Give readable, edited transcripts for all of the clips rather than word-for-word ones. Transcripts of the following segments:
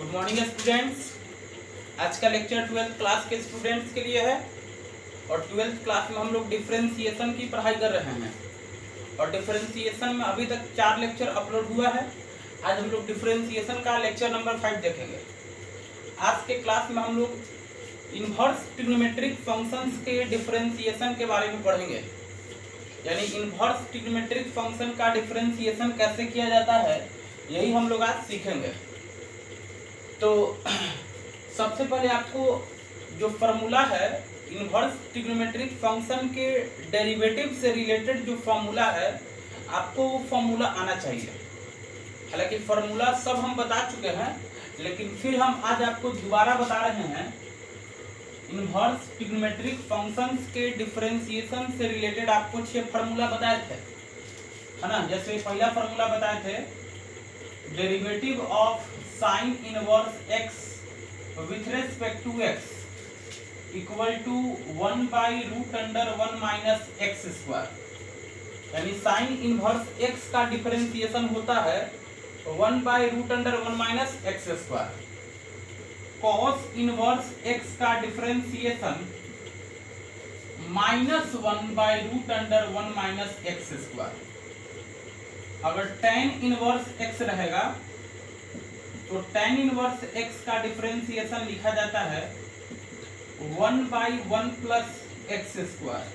Good morning students. आज का lecture 12th class के स्टूडेंट्स के लिए है और 12th क्लास में हम लोग डिफरेंशिएशन की पढ़ाई कर रहे हैं और डिफरेंशिएशन में अभी तक 4 लेक्चर अपलोड हुआ है। आज हम लोग डिफरेंशिएशन का लेक्चर नंबर 5 देखेंगे। आज के क्लास में हम लोग इन्वर्स ट्रिग्नोमेट्रिक फंक्शंस के डिफरेंशिएशन के बारे में पढ़ेंगे, यानी इन्वर्स ट्रिग्नोमेट्रिक फंक्शन का डिफरेंशिएशन कैसे किया जाता है यही हम लोग आज सीखेंगे। तो सबसे पहले आपको जो फार्मूला है इन्वर्स ट्रिग्नोमेट्रिक फंक्शन के डेरिवेटिव से रिलेटेड जो फार्मूला है आपको वो फार्मूला आना चाहिए। हालांकि फार्मूला सब हम बता चुके हैं, लेकिन फिर हम आज आपको दोबारा बता रहे हैं। इन्वर्स ट्रिग्नोमेट्रिक फंक्शंस के डिफरेंशिएशन से रिलेटेड आपको 6 फार्मूला बताए थे, है ना। जैसे पहला फार्मूला बताए थे, derivative of sine inverse X with respect to X equal to 1/√(1 minus x square. यानी साइन इनवर्स एक्स का डिफरेंशिएशन होता है 1/√(1 minus x square. Cos inverse X का डिफरेंशिएशन -1/√(1 माइनस एक्स स्क्वायर। अगर tan इनवर्स एक्स रहेगा तो tan inverse X का differentiation लिखा जाता है 1/1 plus x square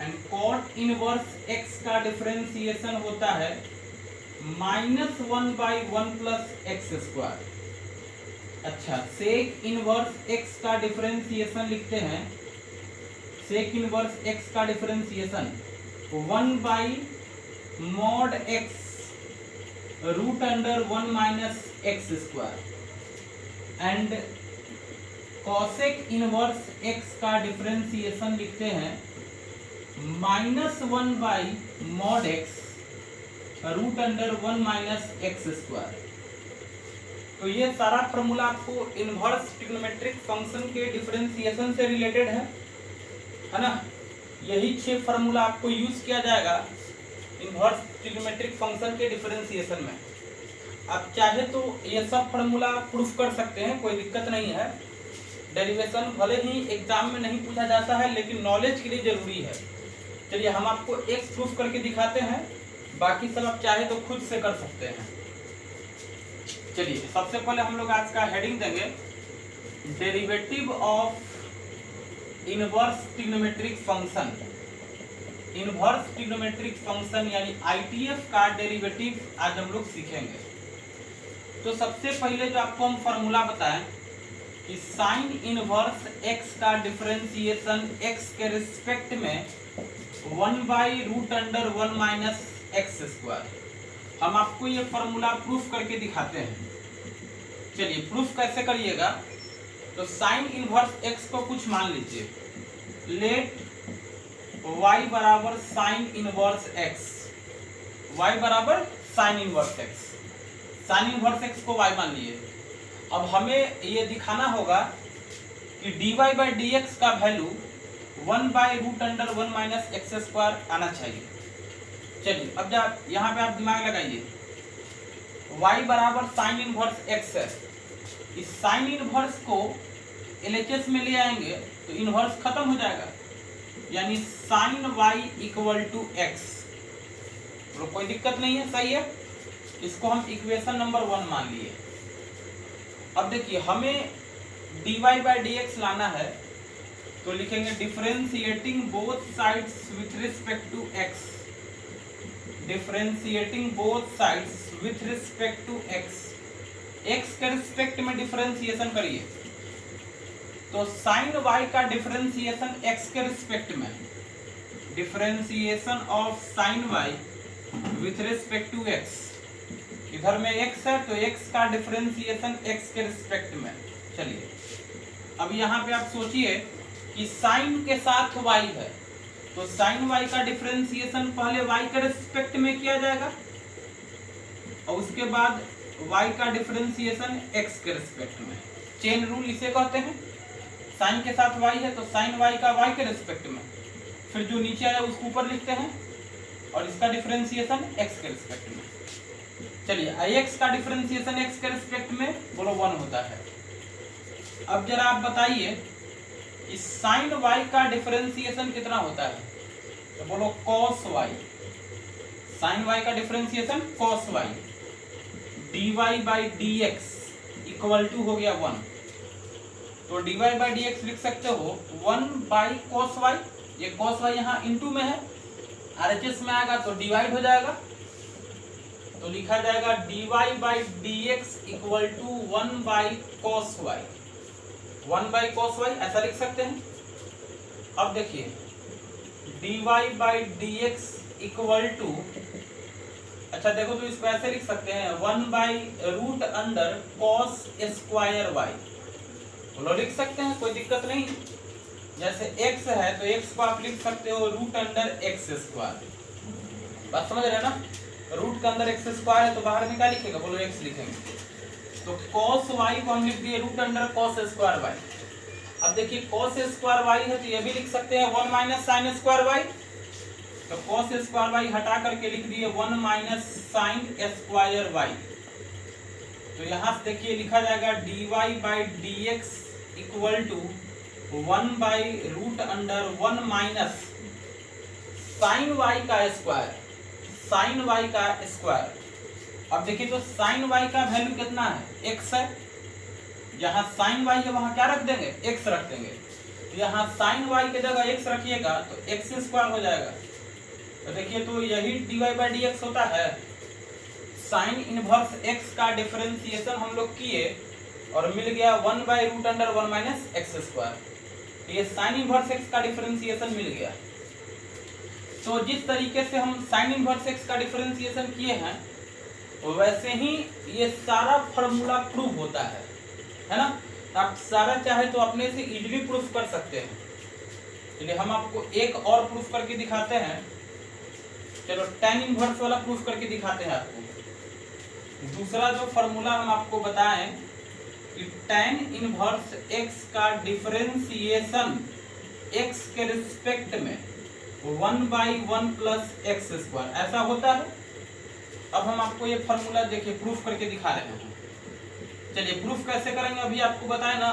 and cot inverse X का डिफरेंशिएशन होता है -1/1 प्लस एक्स स्क्वायर। अच्छा, सेक इनवर्स एक्स का डिफरेंशिएशन लिखते हैं। सेक इनवर्स एक्स का differentiation 1/mod x √(1 minus x square and cosec inverse x का डिफरेंशिएशन लिखते हैं -1/mod x √(1 minus x square. तो ये सारा फार्मूला आपको इन्वर्स ट्रिग्नोमेट्रिक फंक्शन के डिफरेंशिएशन से रिलेटेड है ना। यही 6 फार्मूला आपको यूज किया जाएगा इन्वर्स ट्रिग्नोमेट्रिक फंक्शन के डिफरेंशिएशन में। आप चाहे तो ये सब फार्मूला प्रूफ कर सकते हैं, कोई दिक्कत नहीं है। डेरिवेशन भले ही एग्जाम में नहीं पूछा जाता है, लेकिन नॉलेज के लिए जरूरी है। चलिए हम आपको एक प्रूफ करके दिखाते हैं, बाकी सब आप चाहे तो खुद से कर सकते हैं। चलिए सबसे पहले हम लोग आज का हेडिंग देंगे, derivative of inverse trigonometric function. Inverse trigonometric function यानी ITF का डेरिवेटिव आज हम लोग सीखेंगे। तो सबसे पहले जो आपको हम फार्मूला बताएं कि साइन इनवर्स x का डिफरेंशिएशन x के रिस्पेक्ट में 1/√(1 माइनस एक्स स्क्वायर। हम आपको ये फार्मूला प्रूफ करके दिखाते हैं। चलिए प्रूफ कैसे करिएगा, तो साइन इनवर्स x को कुछ मान लीजिए। लेट y बराबर साइन इनवर्स x, y बराबर sine inverse x। Sign inverse x को y मान लिए। अब हमें ये दिखाना होगा कि dy/dx का वैल्यू 1/√(1 माइनस एक्स स्क्वायर आना चाहिए। चलिए अब जब यहाँ पे आप दिमाग लगाइए, y बराबर साइन इनवर्स x है। इस साइन इनवर्स को LHS में ले आएंगे तो इनवर्स खत्म हो जाएगा, यानी sine y equal to x। तो कोई दिक्कत नहीं है, सही है। इसको हम इक्वेशन नंबर 1 मान लिए। अब देखिए हमें dy/dx लाना है, तो लिखेंगे differentiating both sides with respect to x। Differentiating both sides with respect to x। x के रिस्पेक्ट में डिफरेंशिएशन करिए, तो साइन y का डिफरेंशिएशन x के रिस्पेक्ट में, differentiation of sine y with respect to x। इधर में x है तो x का डिफरेंशिएशन x के रिस्पेक्ट में। चलिए अब यहाँ पे आप सोचिए कि साइन के साथ y है, तो साइन y का डिफरेंशिएशन पहले y के रिस्पेक्ट में किया जाएगा और उसके बाद y का डिफरेंशिएशन x के रिस्पेक्ट में। चेन रूल इसे कहते हैं। साइन के साथ y है तो साइन y का y के रिस्पेक्ट में, फिर जो नीचे आया उसको ऊपर लिखते हैं और इसका डिफरेंशिएशन x के रिस्पेक्ट में। चलिए Ix का डिफरेंशिएशन x के रिस्पेक्ट में बोलो 1 होता है। अब जरा आप बताइए कि साइन y का डिफरेंशिएशन कितना होता है, तो बोलो cos y। साइन y का differentiation cos y, dy by D x equal to हो गया 1, तो dy बाई डी एक्स लिख सकते हो 1 बाई cos y। ये cos y यहाँ इंटू में है, RHS में आएगा तो डिवाइड हो जाएगा, तो लिखा जाएगा dy by D x equal to 1 by cos y। 1 by cos y ऐसा लिख सकते हैं। अब देखिए dy by D x equal to, अच्छा देखो तो इसको ऐसे लिख सकते हैं 1 by root under cos square y, बोलो लिख सकते हैं, कोई दिक्कत नहीं। जैसे x है तो x को आप लिख सकते हो रूट अंडर एक्स स्क्वायर, बात समझ रहे ना। रूट के अंदर एक्स स्क्वायर है तो बाहर में क्या लिखेगा, बोलो x लिखेंगे, तो cos y को हम लिख दिए root under cos square y। अब देखिए cos स्क्वायर y है तो ये भी लिख सकते हैं 1 माइनस साइन स्क्वायर y, तो cos स्क्वायर y हटा करके लिख दिए 1 माइनस साइन स्क्वायर y। तो यहाँ से देखिए लिखा जाएगा dy by D x equal to 1 by root under 1 minus sine y का स्क्वायर, साइन y का स्क्वायर। अब देखिए तो साइन y का वैल्यू कितना है, x है, जहाँ साइन y है वहाँ क्या रख देंगे, x रख देंगे, तो यहाँ साइन y की जगह x रखिएगा तो x स्क्वायर हो जाएगा। तो देखिए तो यही dy बाई डी एक्स होता है। साइन इनवर्स x का डिफरेंशिएशन हम लोग किए और मिल गया 1 by root under 1 minus x square, ये साइन इनवर्स x का डिफरेंशिएशन मिल गया। तो जिस तरीके से हम साइन इनवर्स x का डिफरेंशिएशन किए हैं वैसे ही ये सारा फॉर्मूला प्रूफ होता है ना। आप सारा चाहे तो अपने से इजीली प्रूफ कर सकते हैं। चलिए हम आपको एक और प्रूफ करके दिखाते हैं। चलो tan इनवर्स वाला प्रूफ करके दिखाते हैं आपको। दूसरा जो फॉर्मूला हम आपको बताएं कि tan इनवर्स x का डिफरेंशिएशन x के रिस्पेक्ट में 1 बाई 1 प्लस एक्स स्क्वायर ऐसा होता है। अब हम आपको ये फॉर्मूला देखिए प्रूफ करके दिखा रहे हैं। चलिए प्रूफ कैसे करेंगे अभी आपको बताए ना।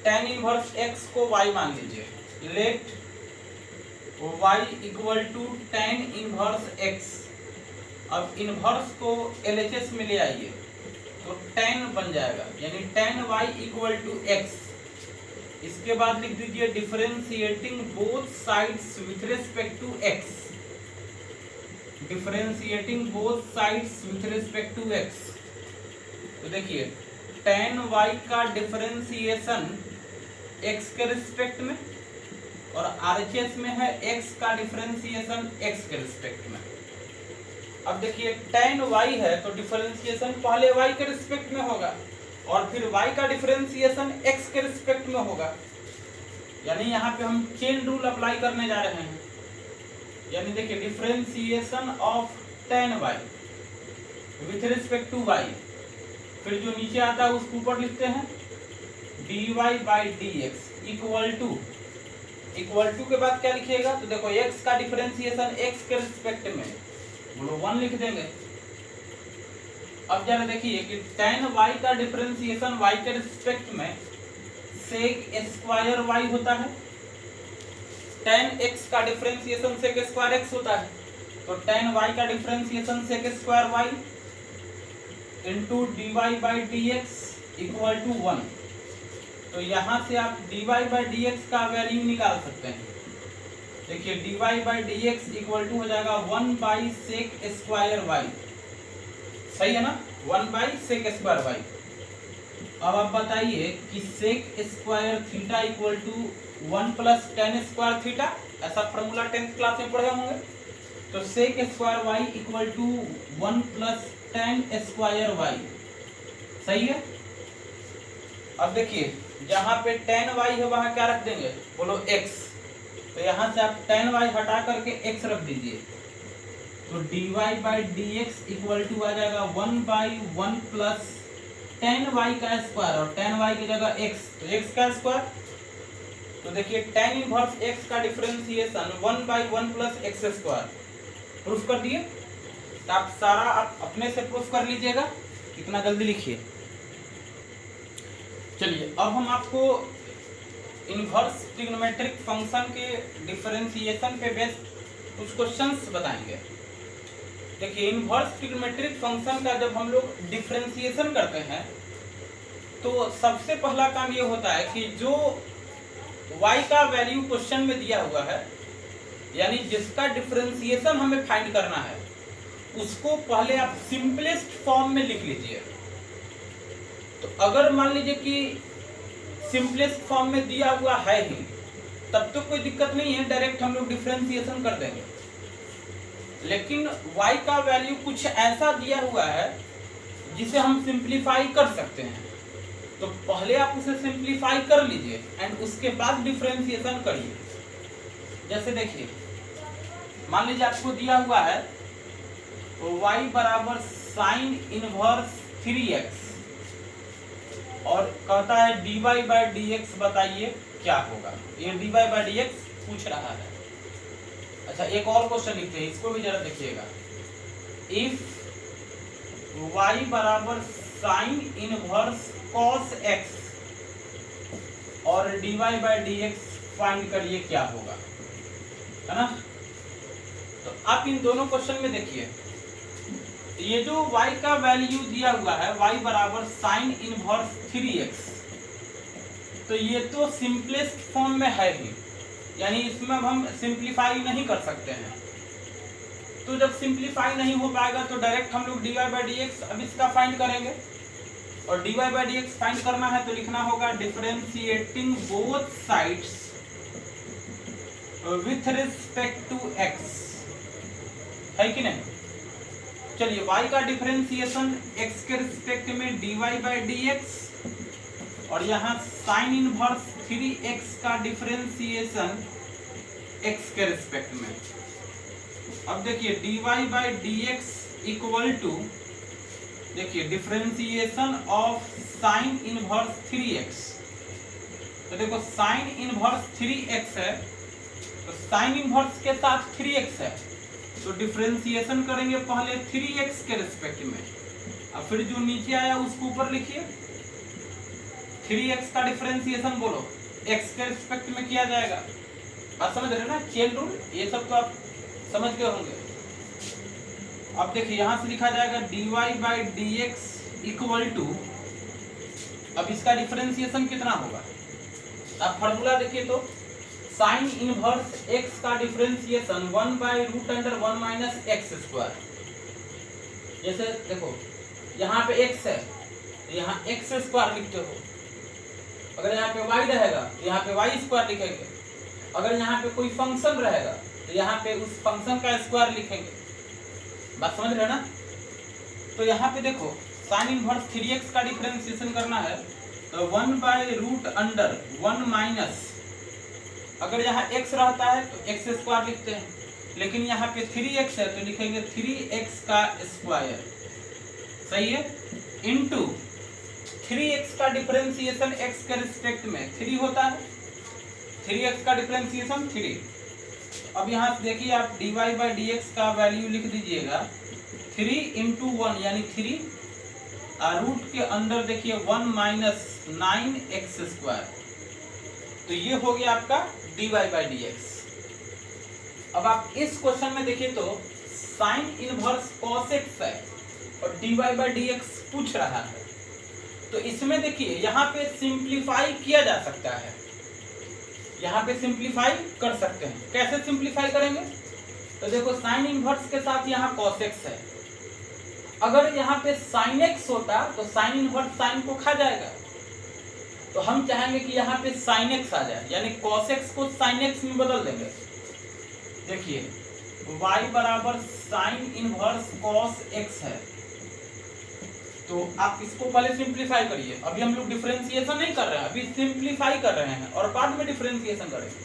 tan इनवर्स x को y मान लीजिए, let y equal to tan inverse x। अब इनवर्स को LHS में ले आइए तो tan बन जाएगा, यानी tan y equal to x। इसके बाद लिख दीजिए differentiating both sides with respect to x, differentiating both sides with respect to x। तो देखिए tan y का डिफरेंशिएशन x के रिस्पेक्ट में और RHS में है x का डिफरेंशिएशन x के रिस्पेक्ट में। अब देखिए tan y है तो डिफरेंशिएशन पहले y के रिस्पेक्ट में होगा और फिर y का डिफरेंशिएशन x के रिस्पेक्ट में होगा। यानी यहाँ पे हम चेन रूल अप्लाई करने जा रहे हैं। यानी देखिए differentiation of tan y with respect to y, फिर जो नीचे आता है उसको ऊपर लिखते हैं dy by D x equal to के बाद क्या लिखिएगा, तो देखो x का डिफरेंशिएशन x के रिस्पेक्ट में बोलो 1 लिख देंगे। अब जरा देखिए कि tan y का डिफरेंशिएशन y के रिस्पेक्ट में sec स्क्वायर y होता है, tan x का डिफरेंशिएशन sec स्क्वायर x होता है, तो tan y का differentiation sec square y into dy by D x equal to 1। तो यहाँ से आप dy बाई डी एक्स का वैल्यू निकाल सकते हैं। देखिए dy by D x equal to हो जाएगा 1 बाई सेक स्क्वायर y, सही है ना, 1 बाई सेक स्क्वायर y। अब आप बताइए कि sec square theta equal to 1 plus tan square theta, ऐसा फॉर्मूला 10th क्लास में पढ़े होंगे। तो sec square y equal to 1 plus tan square y, सही है। अब देखिए जहाँ पे tan y है वहाँ क्या रख देंगे, बोलो x, तो यहाँ से आप tan y हटा करके x रख दीजिए, तो dy by D x equal to आ जाएगा 1 बाई 1 प्लस tan y का स्क्वायर और tan y की जगह x, तो x का स्क्वायर। तो देखिए tan इनवर्स x का differentiation 1 by 1 plus x square proof कर दिए। तो आप सारा आप अपने से प्रूफ कर लीजिएगा, इतना जल्दी लिखिए। चलिए अब हम आपको इनवर्स ट्रिग्नोमेट्रिक फंक्शन के डिफरेंशिएशन पे बेस्ड कुछ क्वेश्चंस बताएंगे। देखिए इनवर्स ट्रिग्नोमेट्रिक फंक्शन का जब हम लोग डिफरेंशिएशन करते हैं तो सबसे पहला काम ये होता है कि जो y का वैल्यू क्वेश्चन में दिया हुआ है, यानी जिसका डिफरेंशिएशन हमें फाइंड करना है, उसको पहले आप सिंपलेस्ट फॉर्म में लिख लीजिए। तो अगर मान लीजिए कि सिंपलेस्ट फॉर्म में दिया हुआ है ही, तब तो कोई दिक्कत नहीं है, डायरेक्ट हम लोग डिफरेंशिएशन कर देंगे। लेकिन y का वैल्यू कुछ ऐसा दिया हुआ है जिसे हम सिंप्लीफाई कर सकते हैं, तो पहले आप उसे सिंप्लीफाई कर लीजिए एंड उसके बाद डिफरेंशिएशन करिए। जैसे देखिए मान लीजिए आपको दिया हुआ है y बराबर साइन इनवर्स 3x और कहता है dy बाई dx बताइए क्या होगा। ये dy बाई dx पूछ रहा है। अच्छा एक और क्वेश्चन लिखते हैं, इसको भी जरा देखिएगा। इफ y बराबर साइन इनवर्स cos x और dy बाई dx फाइंड करिए क्या होगा, है ना। तो आप इन दोनों क्वेश्चन में देखिए, ये जो y का वैल्यू दिया हुआ है y बराबर साइन इनवर्स 3x, तो ये तो सिंपलेस्ट फॉर्म में है ही, यानी इसमें हम सिंप्लीफाई नहीं कर सकते हैं। तो जब सिंप्लीफाई नहीं हो पाएगा तो डायरेक्ट हम लोग dy बाई dx अब इसका फाइंड करेंगे, और dy बाई dx फाइंड करना है तो लिखना होगा differentiating both sides with respect to x, है कि नहीं। चलिए y का डिफरेंशिएशन x के रिस्पेक्ट में dy बाई dx, और यहाँ साइन इनवर्स 3x का डिफरेंशिएशन x के रिस्पेक्ट में। अब देखिए dy by dx equal to, देखिए differentiation of sine inverse 3x। तो देखो साइन इनवर्स 3x है, तो साइन इनवर्स के साथ 3x है, तो डिफरेंशिएशन करेंगे पहले 3x के रिस्पेक्ट में, अब फिर जो नीचे आया उसको ऊपर लिखिए। 3x का डिफरेंशिएशन बोलो x के रिस्पेक्ट में किया जाएगा। बात समझ रहे हो ना, चेन रूल ये सब तो आप समझ गए होंगे। अब देखिए यहां से लिखा जाएगा dy by dx equal to, अब इसका डिफरेंशिएशन कितना होगा, आप फॉर्मूला देखिए तो साइन इनवर्स x का differentiation 1 by root under 1 minus x square. जैसे देखो यहाँ पे x है तो यहाँ एक्स स्क्वायर लिखते हो, अगर यहाँ पे y रहेगा तो यहाँ पे y स्क्वायर लिखेंगे, अगर यहाँ पे कोई फंक्शन रहेगा तो यहाँ पे उस फंक्शन का स्क्वायर लिखेंगे। बात समझ रहे ना। तो यहाँ पे देखो साइन इनवर्स 3x का डिफरेंशिएशन करना है तो 1 बाई रूट अंडर 1 माइनस, अगर यहाँ x रहता है तो x स्क्वायर लिखते हैं, लेकिन यहाँ पे 3x है तो लिखेंगे 3x का स्क्वायर, सही है, इनटू 3x का डिफरेंशिएशन x के रिस्पेक्ट में 3 होता है, 3x का डिफरेंशिएशन 3। अब यहाँ से देखिए आप dy बाई dx का वैल्यू लिख दीजिएगा 3 इंटू 1 यानी 3, और रूट के अंदर देखिए 1 माइनस 9x स्क्वायर, तो ये हो गया आपका dy बाई dx। अब आप इस क्वेश्चन में देखिए तो साइन इनवर्स cos x है और dy बाई dx पूछ रहा है, तो इसमें देखिए यहाँ पे सिंप्लीफाई किया जा सकता है, यहाँ पे सिंप्लीफाई कर सकते हैं। कैसे सिंप्लीफाई करेंगे, तो देखो साइन इनवर्स के साथ यहाँ cos x है, अगर यहाँ पे sin x होता तो साइन इनवर्स साइन को खा जाएगा, तो हम चाहेंगे कि यहाँ पे sin x आ जाए, यानी cos x को sin x में बदल देंगे। देखिए y बराबर साइन इनवर्स cos x है, तो आप इसको पहले सिंप्लीफाई करिए। अभी हम लोग डिफरेंशिएशन नहीं कर रहे हैं, अभी सिंप्लीफाई कर रहे हैं और बाद में डिफरेंशिएशन करेंगे।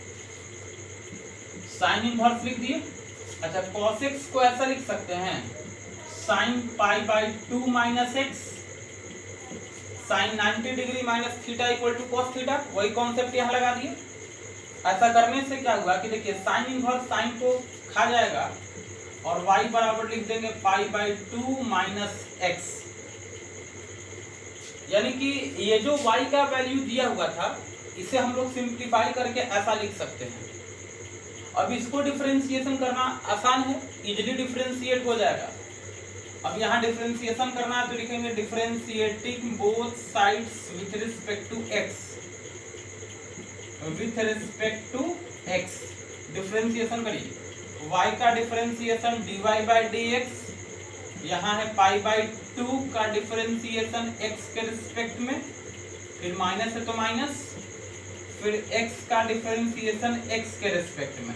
साइन इनवर्स लिख दिए। अच्छा cos x को ऐसा लिख सकते हैं sine pi by 2 minus x, sine 90 degree minus theta equal to cos theta, वही कॉन्सेप्ट यहाँ लगा दिए। ऐसा करने से क्या हुआ कि देखिए साइन इनवर्स साइन को खा जाएगा और y बराबर लिख देंगे π/2 माइनस x। यानी कि ये जो y का वैल्यू दिया हुआ था इसे हम लोग सिंप्लीफाई करके ऐसा लिख सकते हैं। अब इसको डिफरेंशिएशन करना आसान है, इजीली डिफरेंशिएट हो जाएगा। अब यहाँ डिफरेंशिएशन करना है तो लिखेंगे differentiating both sides with respect to x, with respect to x। Differentiation करिए, y का डिफरेंशिएशन dy/dx, यहाँ है π/2 का डिफरेंशिएशन x के रिस्पेक्ट में, फिर माइनस है तो माइनस, फिर x का डिफरेंशिएशन x के रिस्पेक्ट में।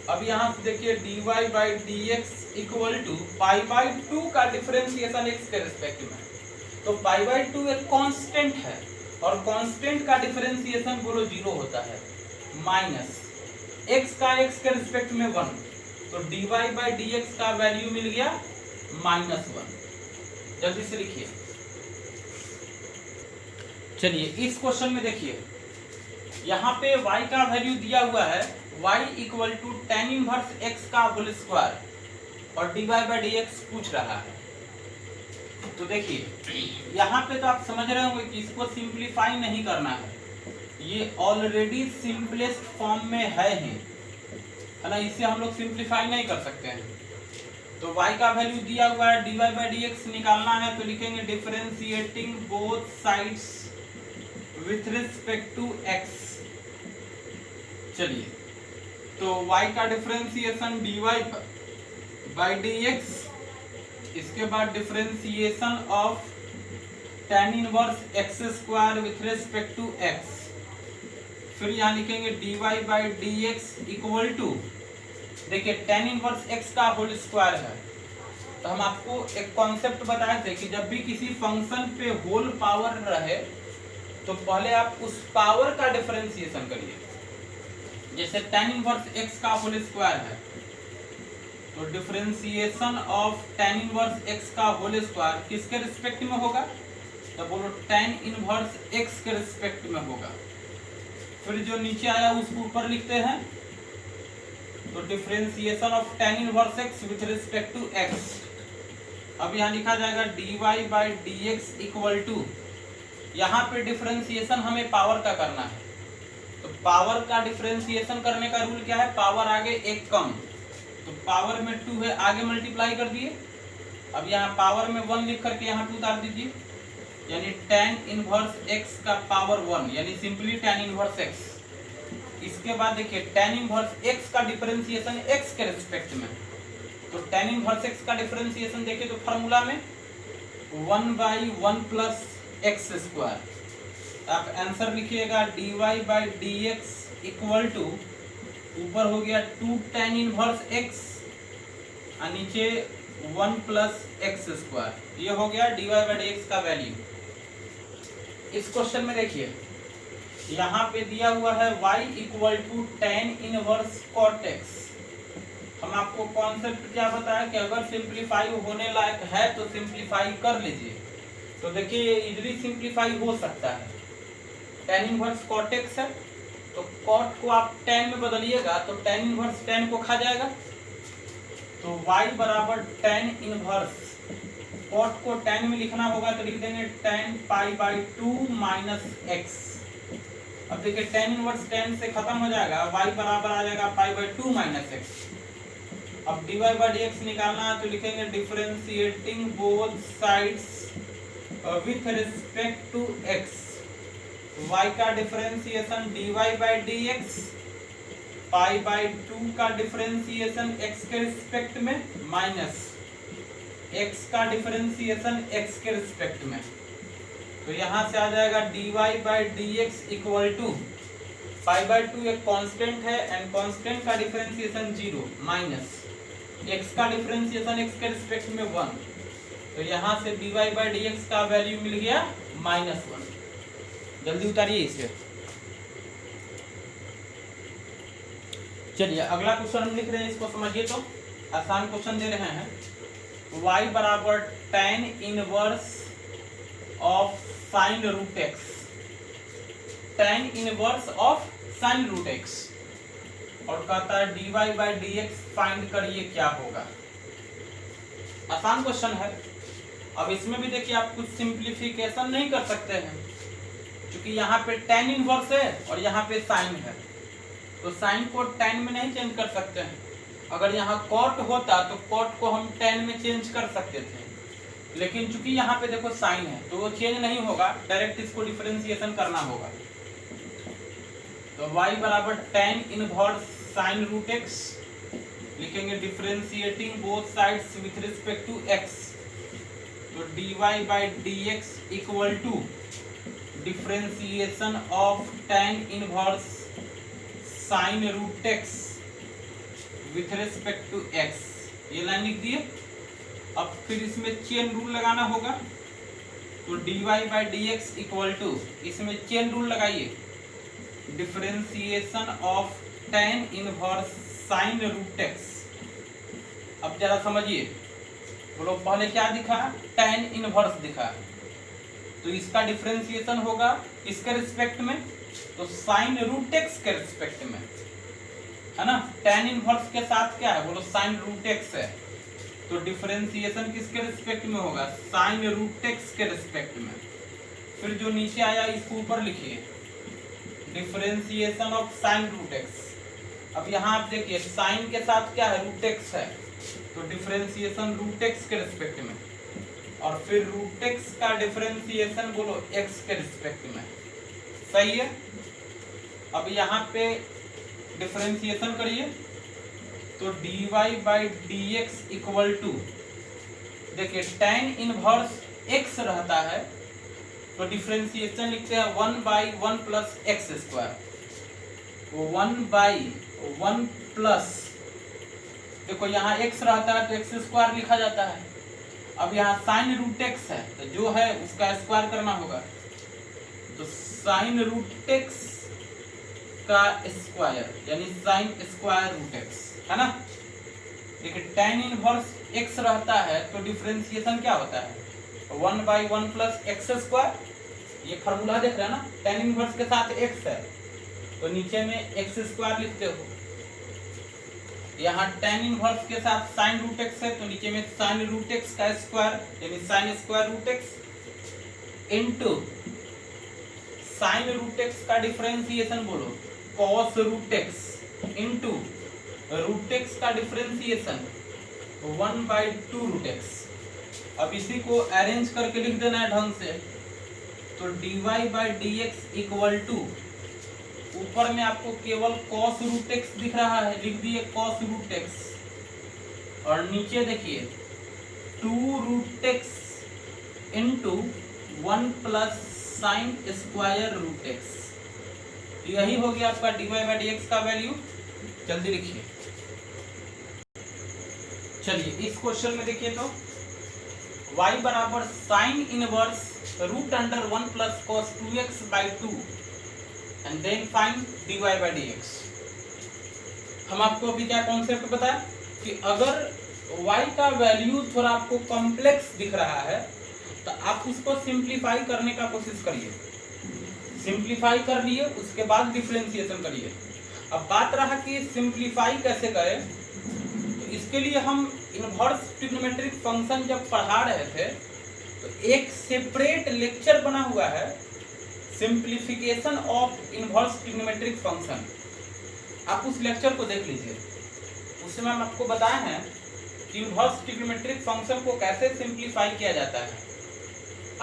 अब यहाँ से देखिए dy/dx इक्वल टू π/2 का डिफरेंशिएशन x के रिस्पेक्ट में। तो π/2 एक कांस्टेंट है और कांस्टेंट का डिफरेंशिएशन बोलो 0 होता है, माइनस x का x के रिस्पेक्ट में 1, तो dy/dx का वैल्यू मिल गया -1। जल्दी से लिखिए। चलिए इस क्वेश्चन में देखिए, यहाँ पे y का वैल्यू दिया हुआ है y equal to tan inverse x का होल स्क्वायर और dy/dx पूछ रहा है। तो देखिए यहाँ पे तो आप समझ रहे होंगे कि इसको सिंप्लीफाई नहीं करना है, ये ऑलरेडी सिंपलेस्ट फॉर्म में है ना, इसे हम लोग सिंप्लीफाई नहीं कर सकते हैं। तो y का वैल्यू दिया हुआ है, dy/dx निकालना है तो लिखेंगे differentiating both sides with respect to x। चलिए तो y का डिफरेंशिएशन dy/dx, इसके बाद differentiation of tan inverse x square with respect to x, फिर यहाँ लिखेंगे dy/dx इक्वल टू, देखिए tan इनवर्स x का होल स्क्वायर है तो हम आपको एक कॉन्सेप्ट बताए थे कि जब भी किसी फंक्शन पे होल पावर रहे तो पहले आप उस पावर का डिफरेंशिएशन करिए। जैसे tan इनवर्स x का होल स्क्वायर है तो differentiation of tan inverse x का होल स्क्वायर किसके रिस्पेक्ट में होगा, तो बोलो tan इनवर्स x के रिस्पेक्ट में होगा। फिर जो नीचे आया उसको ऊपर लिखते हैं, तो differentiation of tan inverse x with respect to x। अब यहाँ लिखा जाएगा dy/dx इक्वल टू, यहाँ पे डिफरेंशिएशन हमें पावर का करना है, तो पावर का डिफरेंशिएशन करने का रूल क्या है, पावर आगे एक कम, तो पावर में 2 है आगे मल्टीप्लाई कर दिए। अब यहाँ पावर में 1 लिख करके यहाँ 2 उतार दीजिए, यानी tan इनवर्स x का पावर 1, यानी सिंपली tan इनवर्स x। इसके बाद देखिए tan इनवर्स x का डिफरेंशिएशन x के रिस्पेक्ट में, तो tan इनवर्स x का डिफरेंशिएशन देखिए तो फार्मूला में 1/1 प्लस x स्क्वायर। आप आंसर लिखिएगा dy/dx इक्वल टू, ऊपर हो गया 2 tan इनवर्स x और नीचे 1 प्लस x स्क्वायर, ये हो गया dy/dx का वैल्यू। इस क्वेश्चन में देखिए यहाँ पे दिया हुआ है y equal to tan inverse cot x। हम आपको कॉन्सेप्ट क्या बताया कि अगर सिंप्लीफाई होने लायक है तो सिंप्लीफाई कर लीजिए। तो देखिए इजीली सिंप्लीफाई हो सकता है। tan इनवर्स cot x है तो cot को आप tan में बदलिएगा तो tan इनवर्स tan को खा जाएगा, तो y बराबर tan इनवर्स cot को tan में लिखना होगा तो लिख देंगे tan π/2 माइनस x। अब देखिए tan इनवर्स tan से खत्म हो जाएगा, y बराबर आ जाएगा π/2 माइनस x। अब dy/dx निकालना है तो लिखेंगे differentiating both sides with respect to x। y का डिफरेंशिएशन dy/dx, π/2 का डिफरेंशिएशन x के रिस्पेक्ट में, माइनस x का डिफरेंशिएशन x के रिस्पेक्ट में। तो यहाँ से आ जाएगा dy/dx इक्वल टू, π/2 एक कांस्टेंट है एंड कांस्टेंट का डिफरेंशिएशन 0 माइनस x का डिफरेंशिएशन x के रिस्पेक्ट में 1, तो यहाँ से dy/dx का वैल्यू मिल गया -1। जल्दी उतारिए इसे। चलिए अगला क्वेश्चन हम लिख रहे हैं, इसको समझिए तो आसान क्वेश्चन दे रहे हैं। y बराबर tan inverse of sine root x, tan inverse of sine root x। और कहता है dy by D x find करिए क्या होगा। आसान क्वेश्चन है। अब इसमें भी देखिए आप कुछ सिंप्लीफिकेशन नहीं कर सकते हैं, क्योंकि यहाँ पे tan इनवर्स है और यहाँ पे साइन है, तो साइन को tan में नहीं चेंज कर सकते हैं। अगर यहाँ cot होता तो cot को हम tan में चेंज कर सकते थे, लेकिन चूंकि यहाँ पे देखो साइन है तो वो चेंज नहीं होगा, डायरेक्ट इसको डिफरेंशिएशन करना होगा। तो y बराबर tan inverse sine root X लिखेंगे, differentiating both sides with respect to x। तो dy by D x equal to differentiation of tan inverse sine root X with respect to x। ये line लिख दिए। अब फिर इसमें chain rule लगाना होगा, तो dy by D x equal to, इसमें चेन रूल लगाइए, differentiation of tan inverse sine root x. अब जरा समझिए, बोलो पहले क्या दिखा, tan इनवर्स दिखा, तो इसका डिफरेंशिएशन होगा इसके रिस्पेक्ट में, तो साइन रूट एक्स के रिस्पेक्ट में, है ना। tan इनवर्स के साथ क्या है, बोलो साइन रूट एक्स है, तो डिफरेंशिएशन किसके रिस्पेक्ट में होगा, साइन रूट एक्स के रिस्पेक्ट में। फिर जो नीचे आया इसको ऊपर लिखिए, differentiation of sine root x. अब यहाँ आप देखिए साइन के साथ क्या है, रूट एक्स है, तो डिफरेंशिएशन रूट एक्स के रिस्पेक्ट में, और फिर रूट एक्स का डिफरेंशिएशन बोलो एक्स के रिस्पेक्ट में। सही है। अब यहाँ पे डिफरेंशिएशन करिए, तो dy by D x equal to, देखिए tan इनवर्स x रहता है तो डिफरेंशिएशन लिखते हैं 1 by 1 plus x square, 1 by 1 plus, देखो यहाँ x रहता है तो एक्स स्क्वायर लिखा जाता है। अब यहाँ साइन रूट एक्स है तो जो है उसका स्क्वायर करना होगा, तो साइन रूट एक्स का स्क्वायर यानी साइन स्क्वायर रूट एक्स, है ना। देखिए tan इनवर्स x रहता है तो डिफरेंशिएशन क्या होता है, 1 बाई 1 प्लस एक्स स्क्वायर। ये फॉर्मूला देख रहे हैं ना, tan इनवर्स के साथ x है तो नीचे में एक्स स्क्वायर लिखते हो, यहाँ tan इनवर्स के साथ साइन रूट एक्स है तो नीचे में साइन रूट एक्स का स्क्वायर यानी sine square root x into sine root x का डिफरेंशिएशन बोलो cos root x into root x का डिफरेंशिएशन 1 बाई 2 रूट एक्स। अब इसी को अरेंज करके लिख देना है ढंग से, तो dy by D x equal to, ऊपर में आपको केवल cos रूट एक्स दिख रहा है, लिख दिए cos रूट एक्स, और नीचे देखिए 2 root x into 1 plus sine square root x. यही हो गया आपका dy बाई डी एक्स का वैल्यू। जल्दी लिखिए। चलिए इस क्वेश्चन में देखिए, तो y बराबर sine inverse root under 1 plus cos 2x by 2 and then find dy by D x. हम आपको अभी क्या कॉन्सेप्ट बताया कि अगर y का वैल्यू थोड़ा आपको कॉम्प्लेक्स दिख रहा है तो आप उसको सिंप्लीफाई करने का कोशिश करिए। सिंप्लीफाई कर लिए उसके बाद डिफरेंशिएशन करिए। अब बात रहा कि सिंप्लीफाई कैसे करें, तो इसके लिए हम इनवर्स ट्रिग्नोमेट्रिक फंक्शन जब पढ़ा रहे थे तो एक सेपरेट लेक्चर बना हुआ है, simplification of inverse trigonometric function. आप उस लेक्चर को देख लीजिए, उसमें हम आपको बताए हैं कि इनवर्स ट्रिग्नोमेट्रिक फंक्शन को कैसे सिंप्लीफाई किया जाता है।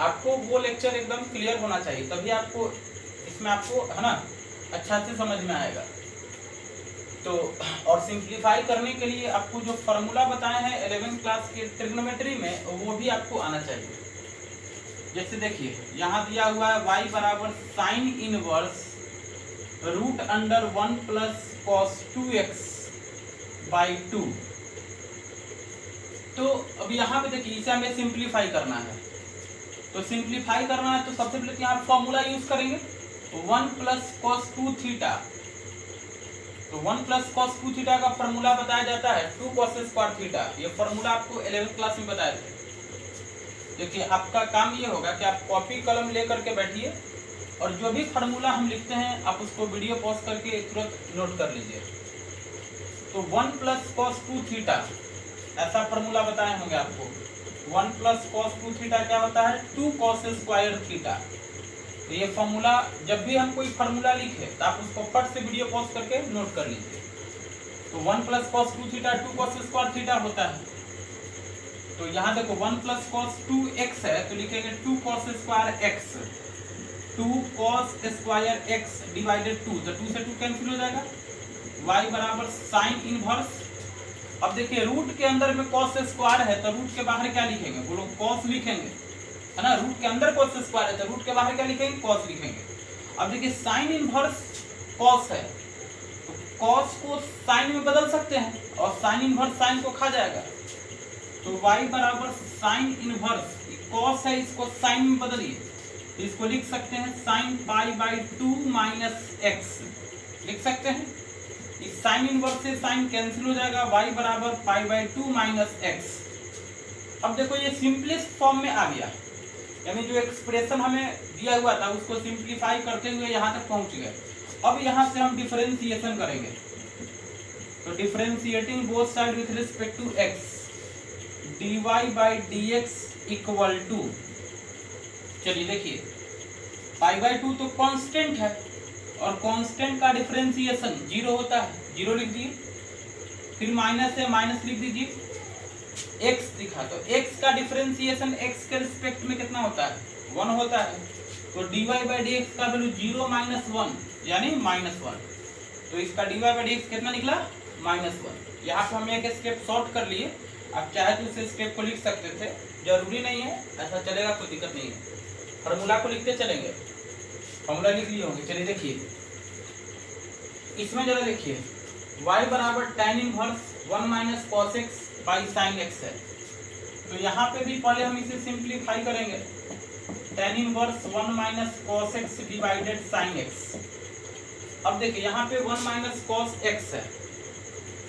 आपको वो लेक्चर एकदम क्लियर होना चाहिए, तभी आपको इसमें आपको है ना अच्छा से समझ में आएगा। तो और सिंप्लीफाई करने के लिए आपको जो फार्मूला बताए हैं 11th क्लास के ट्रिग्नोमेट्री में वो भी आपको आना चाहिए। जैसे देखिए यहाँ दिया हुआ है y बराबर sine inverse root under 1 plus cos 2x by 2। तो अब यहाँ पे देखिए इसे हमें सिंप्लीफाई करना है, तो सिंप्लीफाई करना है तो सबसे पहले यहाँ फॉर्मूला यूज करेंगे 1 प्लस कॉस 2 थीटा। तो 1 प्लस कॉस 2 थीटा का फॉर्मूला बताया जाता है 2 कॉस स्क्वायर थीटा। ये फॉर्मूला आपको 11th क्लास में बताए थे। देखिए आपका काम ये होगा कि आप कॉपी कलम लेकर के बैठिए और जो भी फार्मूला हम लिखते हैं आप उसको वीडियो पॉज करके तुरंत नोट कर लीजिए। तो 1 प्लस कॉस 2 थीटा, ऐसा फॉर्मूला बताए होंगे आपको। 1 प्लस कॉस 2 थीटा क्या होता है, 2 कॉस स्क्वायर थीटा। तो ये फॉर्मूला, जब भी हम कोई फॉर्मूला लिखे तो आप उसको फट से वीडियो पॉज करके नोट कर लीजिए। तो 1 plus cos 2 theta 2 cos square theta होता है। तो यहाँ देखो 1 प्लस कॉस 2x है, तो लिखेंगे 2 cos square x, 2 cos square x divided 2, तो 2 से 2 कैंसिल हो जाएगा। y बराबर साइन इनवर्स, अब देखिए रूट के अंदर में कॉस स्क्वायर है तो रूट के बाहर क्या लिखेंगे, बोलो कॉस लिखेंगे, है ना। रूट के अंदर कॉस स्क्वायर है तो रूट के बाहर क्या लिखेंगे, कॉस लिखेंगे। अब देखिए साइन इनवर्स कॉस है, तो कॉस को साइन में बदल सकते हैं और साइन इनवर्स साइन को खा जाएगा। तो y बराबर साइन इनवर्स, कॉस है इसको साइन में बदलिए, तो इसको लिख सकते हैं sine pi by 2 minus x, लिख सकते हैं। इस साइन इनवर्स से साइन कैंसिल हो जाएगा, y बराबर पाई बाई 2 माइनस एक्स। अब देखो ये सिंपलेस्ट फॉर्म में आ गया, यानी जो एक्सप्रेशन हमें दिया हुआ था उसको सिंप्लीफाई करते हुए यहाँ तक पहुँच गए। अब यहाँ से हम डिफरेंशिएशन करेंगे, तो differentiating both side with respect to x, dy by dx equal to, चलिए देखिए पाई बाई 2 तो कांस्टेंट है और कांस्टेंट का डिफरेंशिएशन 0 होता है, 0 लिख दिए, फिर माइनस है माइनस लिख दीजिए, x दिखा, तो x का डिफरेंशिएशन x के रिस्पेक्ट में कितना होता है, 1 होता है। तो dy बाई dx का वैल्यू 0 माइनस 1 यानी माइनस 1, तो इसका dy बाई dx कितना निकला, माइनस 1। यहाँ पे हम एक स्टेप शॉर्ट कर लिए, आप चाहे तो उस स्टेप को लिख सकते थे, जरूरी नहीं है, ऐसा चलेगा, कोई दिक्कत नहीं है। फॉर्मूला को लिखते चलेंगे, फॉर्मूला लिख लिए होंगे। चलिए देखिए इसमें जरा देखिए y बराबर tan inverse 1 minus cos x by sine x है, तो यहाँ पे भी पहले हम इसे सिंप्लीफाई करेंगे, tan inverse 1 minus cos x divided sine x. अब देखिए यहाँ पे 1 माइनस कॉस एक्स है,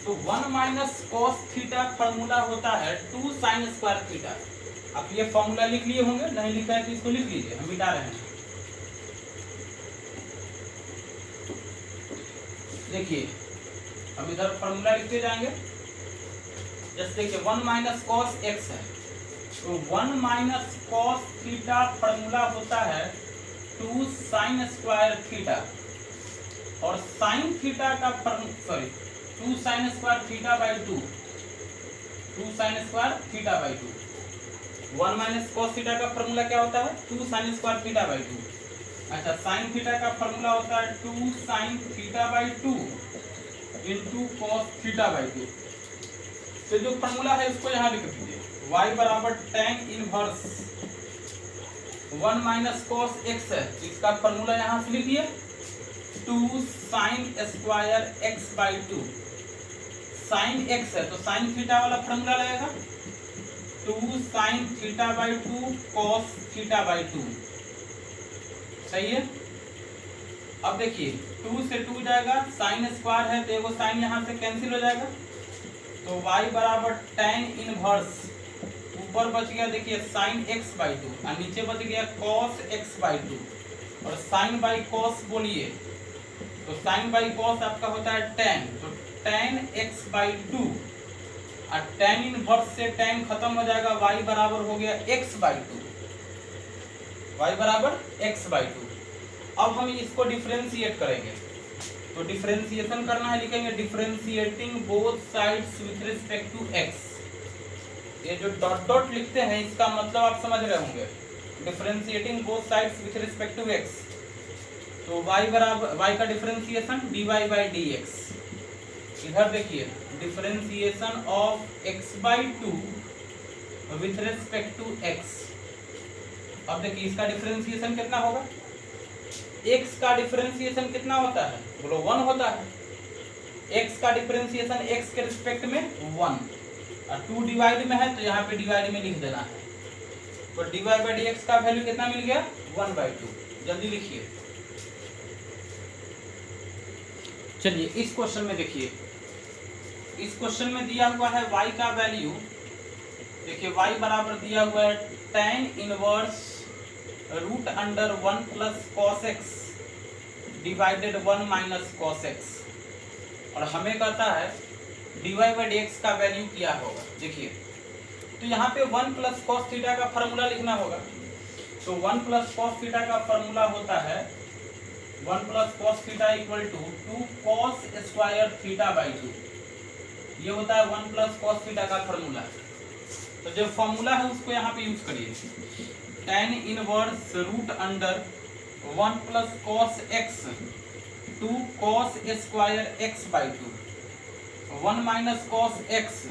तो 1 माइनस कॉस थीटा फॉर्मूला होता है 2 साइन स्क्वायर थीटा। आप ये फॉर्मूला लिख लिए होंगे, नहीं लिखा है तो इसको लिख लीजिए, हम मिटा रहे हैं। देखिए हम इधर फॉर्मूला लिखते जाएंगे, जैसे देखिए 1 माइनस कॉस एक्स है, तो 1 माइनस कॉस थीटा फॉर्मूला होता है 2 साइन स्क्वायर थीटा, और साइन थीटा का 2 sine square theta by 2, 2 sine square theta by 2। 1 minus cos theta का फॉर्मूला क्या होता है, 2 साइन स्क्वायर थीटा बाई 2। अच्छा, साइन थीटा का फॉर्मूला होता है 2 sine theta by 2 into cos theta by 2। तो जो फॉर्मूला है उसको यहाँ लिख दीजिए, y बराबर tan inverse 1 minus cos x है, इसका फॉर्मूला यहाँ से लिखिए 2 sine square x by 2। Sine x है तो साइन थीटा वाला फॉर्मूला लगेगा 2 sine theta by 2 cos theta by 2, सही है। अब देखिए 2 से 2 जाएगा, साइन स्क्वायर है तो एगो साइन यहाँ से कैंसिल हो जाएगा, तो y बराबर tan इनवर्स, ऊपर बच गया देखिए साइन x बाई 2 और नीचे बच गया cos x बाई 2, और साइन बाई कॉस बोलिए तो साइन बाई कॉस आपका होता है tan, तो tan x बाई 2, और tan इनवर्स से tan खत्म हो जाएगा, y बराबर हो गया x बाई 2, y बराबर x बाई 2। अब हम इसको डिफरेंशिएट करेंगे, तो डिफरेंशिएशन करना है, लिखेंगे differentiating both sides with respect to x। ये जो डॉट डॉट लिखते हैं इसका मतलब आप समझ रहे होंगे, differentiating both sides with respect to x। तो y बराबर, y का डिफरेंशिएशन dy बाई dx। इधर देखिए differentiation of x by 2 with respect to x। अब देखिए इसका डिफरेंशिएशन कितना होगा, x का डिफरेंशिएशन कितना होता है, बोलो 1 होता है। x का डिफरेंशिएशन x के रिस्पेक्ट में 1, और 2 डिवाइड में है तो यहाँ पे डिवाइड में लिख देना है, तो dy बाई dx का वैल्यू कितना मिल गया, 1/2। जल्दी लिखिए। चलिए इस क्वेश्चन में देखिए, इस क्वेश्चन में दिया हुआ है y का वैल्यू, देखिए y बराबर दिया हुआ है tan inverse root under 1 plus cos x divided 1 minus cos x, और हमें कहता है dy बाई dx का वैल्यू क्या होगा। देखिए तो यहाँ पे 1 प्लस कॉस थीटा का फॉर्मूला लिखना होगा। तो 1 प्लस कॉस थीटा का फॉर्मूला होता है 1 plus cos theta equal to 2 cos square theta by 2। ये होता है 1 प्लस कॉस थीटा का फॉर्मूला। तो जो फॉर्मूला है उसको यहाँ पे यूज करिए, tan inverse root under 1 plus cos x 2 cos square x by 2 1 minus cos x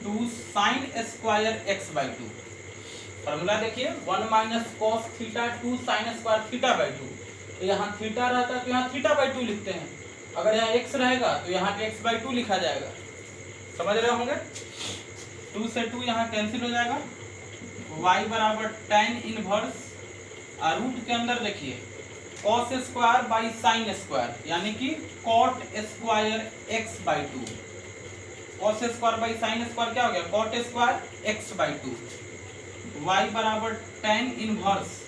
2 sine square x by 2। Formula देखिए 1 minus cos theta 2 sine square theta by 2। तो यहाँ थीटा रहता है तो यहाँ थीटा बाई 2 लिखते हैं। अगर यहाँ एक्स रहेगा तो यहाँ पे एक्स बाई 2 लिखा जाएगा। समझ रहे होंगे। 2 से 2 यहाँ कैंसिल हो जाएगा। y बराबर tan इनवर्स रूट के अंदर देखिए cos square by sine square यानी कि cot square x by 2। cos square by sine square क्या हो गया, cot square x by 2। y बराबर tan इनवर्स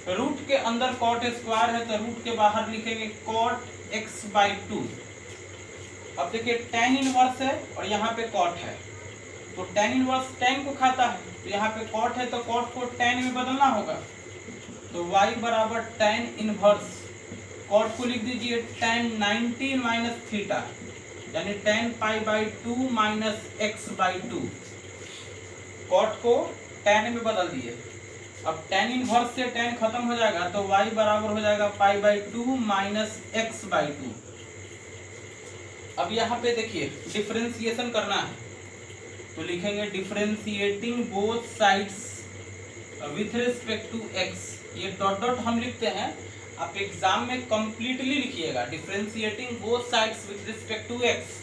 रूट के अंदर cot स्क्वायर है तो रूट के बाहर लिखेंगे cot x बाई 2। अब देखिए tan इनवर्स है और यहाँ पे cot है तो tan इनवर्स tan को खाता है तो यहाँ पे cot है तो cot को tan में बदलना होगा। तो y बराबर tan इनवर्स cot को लिख दीजिए tan 90 माइनस थीटा यानी tan pi by 2 minus x by 2। cot को tan में बदल दिए। अब tan इनवर्स से tan खत्म हो जाएगा तो y बराबर हो जाएगा पाई बाई 2 माइनस x बाई 2। अब यहाँ पे देखिए डिफरेंशिएशन करना है तो लिखेंगे differentiating both sides with respect to x। ये डॉट डॉट हम लिखते हैं, आप एग्जाम में कंप्लीटली लिखिएगा differentiating both sides with respect to x।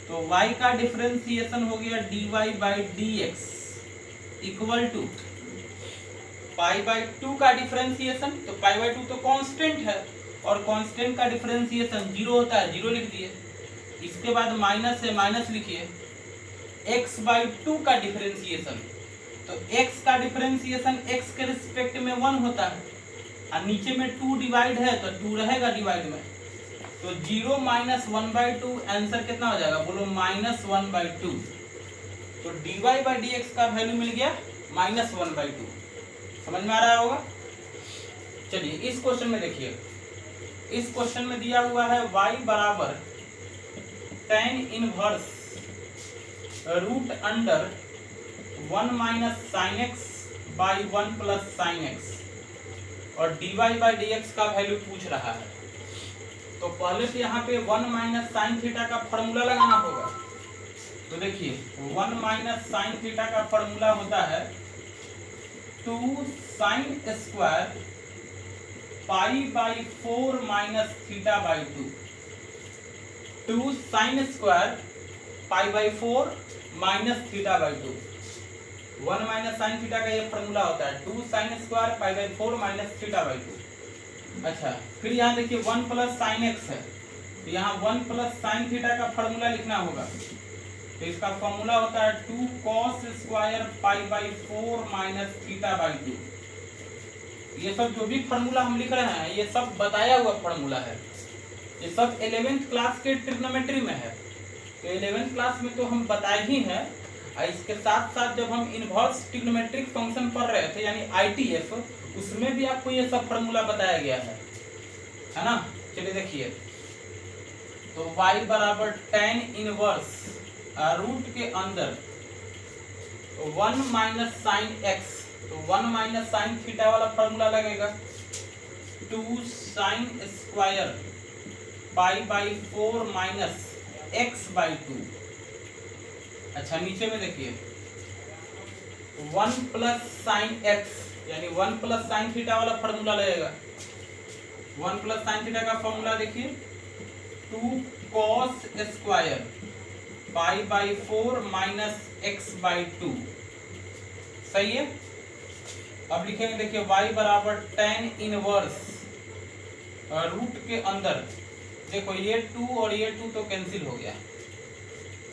तो y का डिफरेंशिएशन हो गया dy by dx equal to pi by 2 का डिफरेंशिएशन। तो पाई बाई 2 तो कांस्टेंट है और कांस्टेंट का डिफरेंशिएशन 0 होता है, 0 लिख दिए। इसके बाद माइनस है, माइनस लिखिए। x बाई 2 का डिफरेंशिएशन तो x का डिफरेंशिएशन x के रिस्पेक्ट में 1 होता है और नीचे में 2 डिवाइड है तो 2 रहेगा डिवाइड में। तो 0 माइनस 1 बाई 2 आंसर कितना हो जाएगा, बोलो माइनस 1 बाई 2। तो dy बाई dx का वैल्यू मिल गया माइनस 1 बाई 2। समझ में आ रहा होगा। चलिए इस क्वेश्चन में देखिए, इस क्वेश्चन में दिया हुआ है y बराबर tan inverse root under 1 minus sine x by 1 plus sine x और dy बाई dx का वैल्यू पूछ रहा है। तो पहले से यहाँ पे 1 माइनस साइन थीटा का फॉर्मूला लगाना होगा। तो देखिए 1 माइनस साइन थीटा का फॉर्मूला होता है 2 sine square pi by 4 minus theta by 2। 2 sine square pi by 4 minus theta by 2। 1 minus sine theta का ये फॉर्मूला होता है 2 sine square pi by 4 minus theta by 2। अच्छा फिर यहाँ देखिए 1 प्लस साइन एक्स है तो यहाँ 1 प्लस साइन थीटा का फॉर्मूला लिखना होगा। तो इसका फॉर्मूला होता है 2 cos square pi by 4 minus theta by 2। ये सब जो भी फॉर्मूला हम लिख रहे हैं ये सब बताया हुआ फॉर्मूला है। ये सब 11th क्लास के ट्रिग्नोमेट्री में है। तो 11th क्लास में तो हम बताए ही हैं और इसके साथ साथ जब हम इनवर्स ट्रिग्नोमेट्रिक फंक्शन पढ़ रहे थे यानी ITF उसमें भी आपको ये सब फॉर्मूला बताया गया है ना। चलिए देखिए तो y बराबर tan इनवर्स रूट के अंदर 1 माइनस साइन एक्स तो 1 माइनस साइन थीटा वाला फॉर्मूला लगेगा 2 sine square pi by 4 minus x by 2। अच्छा नीचे में देखिए 1 प्लस साइन एक्स यानी 1 प्लस साइन थीटा वाला फॉर्मूला लगेगा। 1 प्लस साइन थीटा का फॉर्मूला देखिए 2 cos square pi by 4 minus x by 2। सही है। अब लिखेंगे देखिए y बराबर tan इनवर्स रूट के अंदर देखो ये 2 और ये 2 तो कैंसिल हो गया।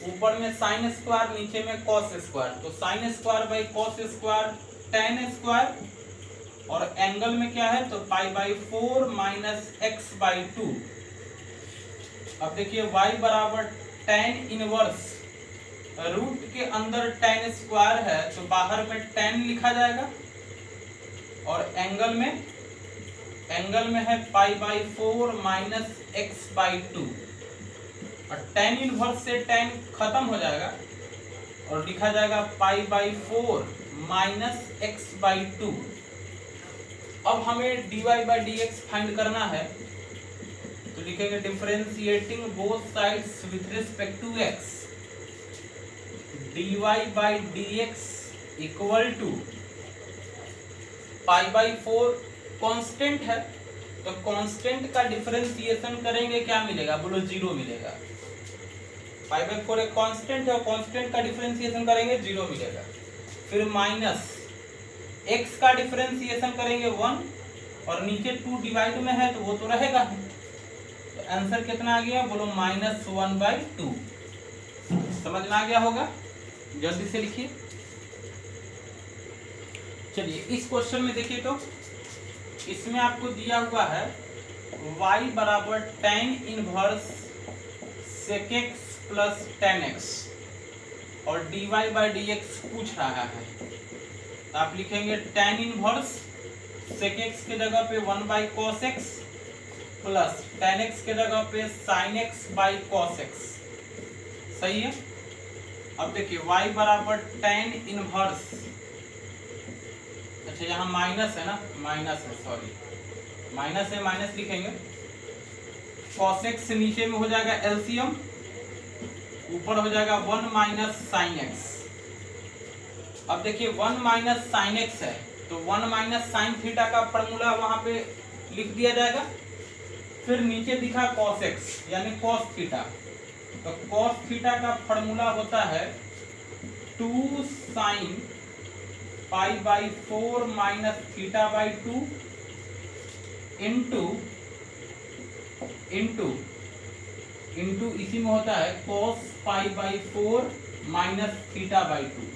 ऊपर में साइन स्क्वायर नीचे में कॉस स्क्वायर तो sine square by cos square tan square और एंगल में क्या है तो पाई बाई 4 माइनस एक्स बाई 2। अब देखिए y बराबर tan इनवर्स रूट के अंदर tan स्क्वायर है तो बाहर में tan लिखा जाएगा, और एंगल में है π/4 माइनस x/2, और tan इनवर्स से tan खत्म हो जाएगा और लिखा जाएगा π/4 माइनस x/2। अब हमें dy/dx फाइंड करना है, तो लिखेंगे differentiating both sides with respect to x, dy/dx equal to π/4 constant है, तो कांस्टेंट का डिफरेंशिएशन करेंगे क्या मिलेगा, बोलो 0 मिलेगा। π/4 एक कांस्टेंट है और कांस्टेंट का डिफरेंशिएशन करेंगे 0 मिलेगा। फिर माइनस x का डिफरेंशिएशन करेंगे 1, और नीचे 2 डिवाइड में है तो वो तो रहेगा ही, तो आंसर कितना आ गया, बोलो -1/2। समझ में आ गया होगा, जल्दी से लिखिए। चलिए इस क्वेश्चन में देखिए, तो इसमें आपको दिया हुआ है y बराबर tan inverse sec x plus tan x और dy/dx पूछ रहा है, तो आप लिखेंगे tan इनवर्स sec x के जगह पे 1/cos x plus tan x के जगह पे sin x/cos x। सही है। अब देखिए y बराबर tan इनवर्स, अच्छा यहाँ माइनस है ना, माइनस है, सॉरी माइनस है, माइनस लिखेंगे। cos x नीचे में हो जाएगा एलसीएम, ऊपर हो जाएगा 1 माइनस साइन एक्स। अब देखिए 1 माइनस साइन एक्स है तो 1 माइनस साइन थीटा का फॉर्मूला वहां पे लिख दिया जाएगा। फिर नीचे दिखा cos x यानी cos थीटा, तो cos थीटा का फॉर्मूला होता है 2 साइन π/4 माइनस θ/2 इंटू इसी में होता है cos π/4 माइनस θ/2,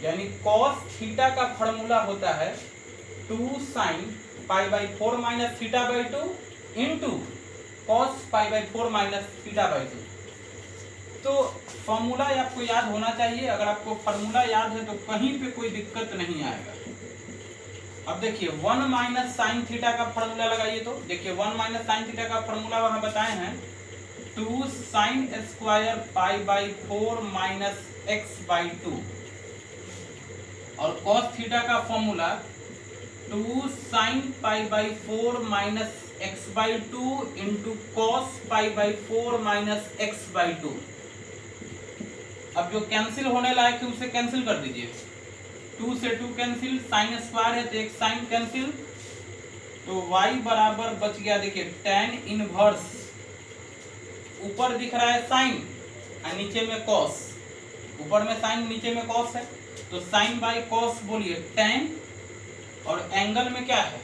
यानी cos थीटा का फॉर्मूला होता है 2 sine π/4 minus θ/2 into cos π/4 minus θ/2। तो फॉर्मूला आपको याद होना चाहिए, अगर आपको फॉर्मूला याद है तो कहीं पे कोई दिक्कत नहीं आएगा। अब देखिए 1 माइनस साइन थीटा का फॉर्मूला लगाइए, तो देखिए 1 माइनस साइन थीटा का फॉर्मूला वहां बताए हैं 2 साइन स्क्वायर π/4 माइनस x/2, और cos थीटा का formula 2 sine π/4 minus x/2 into cos π/4 minus x/2। अब जो कैंसिल होने लायक है उसे कैंसिल कर दीजिए, 2 से 2 कैंसिल, साइन स्क्वायर है तो एक साइन कैंसिल, तो y बराबर बच गया, देखिए tan इनवर्स, ऊपर दिख रहा है साइन और नीचे में cos, ऊपर में साइन नीचे में cos है, तो साइन बाई cos बोलिए tan, और एंगल में क्या है,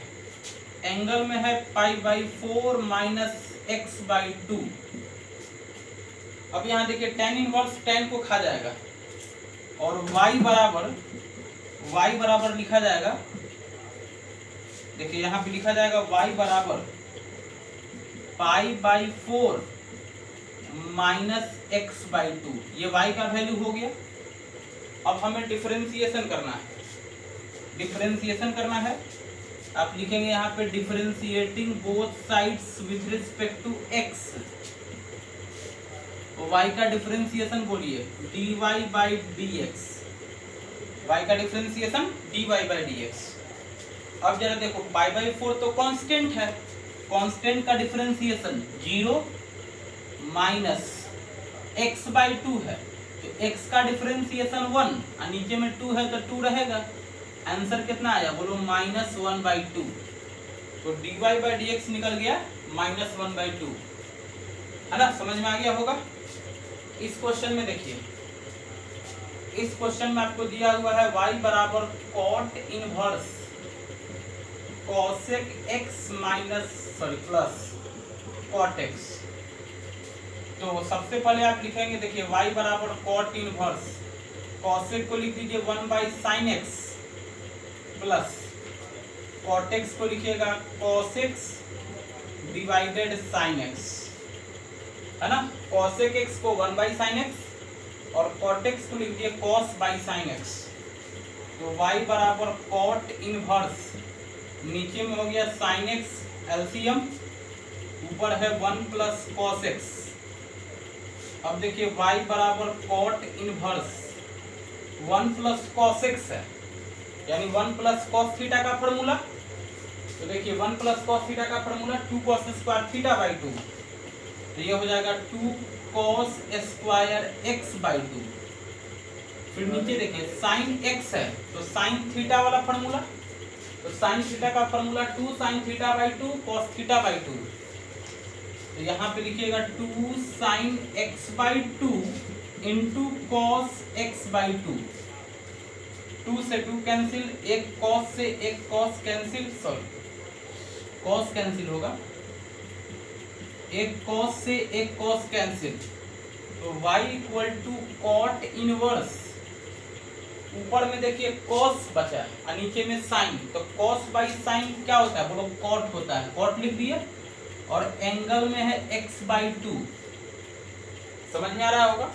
एंगल में है π/4 माइनस x/2। अब यहाँ देखिए tan इनवर्स tan को खा जाएगा, और y बराबर लिखा जाएगा, देखिए यहाँ पे लिखा जाएगा y बराबर π/4 माइनस x/2, ये y का वैल्यू हो गया। अब हमें डिफरेंशिएशन करना है, आप लिखेंगे यहाँ पे differentiating both sides with respect to x, तो y का डिफरेंशिएशन बोलिए dy/dx, y का डिफरेंशिएशन dy/dx। अब जरा देखो π/4 तो कांस्टेंट है, कांस्टेंट का डिफरेंशिएशन 0 माइनस x/2 है, तो x का डिफरेंशिएशन 1 और नीचे में 2 है तो 2 रहेगा। आंसर कितना आया, बोलो -1/2, तो dy/dx निकल गया -1/2, है ना, समझ में आ गया होगा। इस क्वेश्चन में देखिए, इस क्वेश्चन में आपको दिया हुआ है y बराबर cot inverse cosec x minus plus cot x। तो सबसे पहले आप लिखेंगे, देखिए y बराबर cot इनवर्स, cosec को लिख दीजिए 1/sin x plus cot x को लिखिएगा cos x divided sin x। है ना। कॉसेक एक्स को 1/sin x और कॉट एक्स को लिख दिए cos/sin x। तो y बराबर कॉट इनवर्स, नीचे में हो गया sin x एलसीएम, ऊपर है 1 प्लस cos x। अब देखिए y बराबर cot inverse 1 plus cos x है, यानी 1 प्लस cos थीटा का फॉर्मूला। तो देखिए 1 प्लस cos थीटा का formula 2 cos square theta by 2, तो ये हो जाएगा 2 cos स्क्वायर x बाई 2। फिर नीचे देखिए sin x है तो sin थीटा वाला फॉर्मूला, तो sin थीटा का formula 2 sin theta by 2 cos theta by 2। तो यहाँ पे लिखिएगा 2 sin x by 2 into cos x by 2। 2 से 2 कैंसिल, एक cos से एक cos cancel, sorry cos cancel होगा, एक cos से एक cos कैंसिल। तो y equal to cot inverse, ऊपर में देखिए cos बचा और नीचे में sin, तो cos बाई sin क्या होता है, बोलो कॉट होता है, कॉट लिख दिए। और एंगल में है x बाई 2, समझ में आ रहा होगा,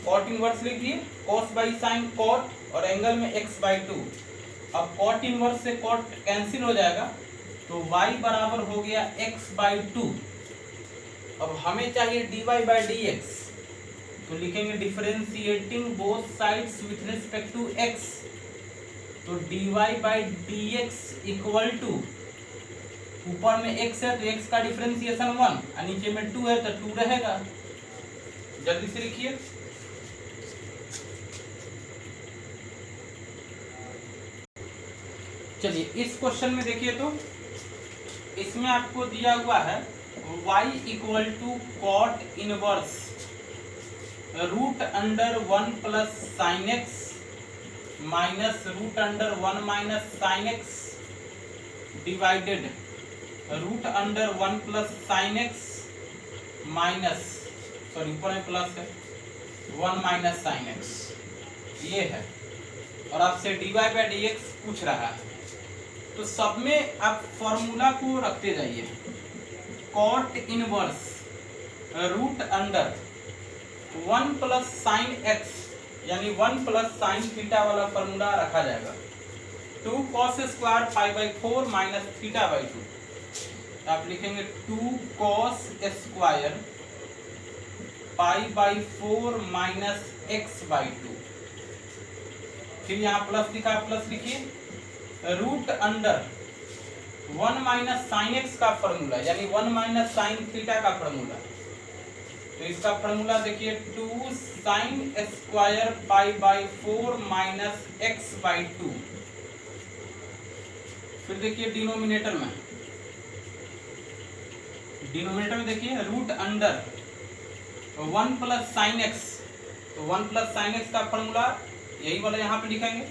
कॉट इनवर्स लिख दिए, cos बाई sin कॉट, और एंगल में x बाई 2। अब कॉट इनवर्स से कॉट कैंसिल हो जाएगा, तो y बराबर हो गया x बाई 2। अब हमें चाहिए dy बाई dx, तो लिखेंगे differentiating both sides with respect to x। तो dy by dx equal to, ऊपर में x है तो x का डिफरेंशिएशन 1 और नीचे में 2 है तो 2 रहेगा। जल्दी से लिखिए, चलिए इस क्वेश्चन में देखिए, तो इसमें आपको दिया हुआ है y equal to cot inverse root under 1 plus sine x minus root under 1 minus sine x divided root under 1 plus sine x minus, sorry ऊपर में प्लस है, 1 माइनस साइन एक्स, ये है। और आपसे dy बाई dx पूछ रहा है, तो सब में आप फॉर्मूला को रखते जाइए। Cot inverse root under 1 plus sine x, यानी 1 प्लस साइन थीटा वाला फॉर्मूला रखा जाएगा। 2 cos square pi by 4 minus theta by 2, आप लिखेंगे 2 cos square pi by 4 minus x by 2। फिर यहाँ प्लस लिखा, प्लस लिखिए root under 1 minus sine x का फॉर्मूला, यानी 1 माइनस साइन थीटा का फॉर्मूला। तो इसका फॉर्मूला देखिए 2 sine square pi by 4 minus x by 2। फिर देखिए डिनोमिनेटर में, डिनोमिनेटर में देखिए root under 1 plus sine x, तो 1 प्लस साइन एक्स का फॉर्मूला यही वाला यहाँ पे लिखेंगे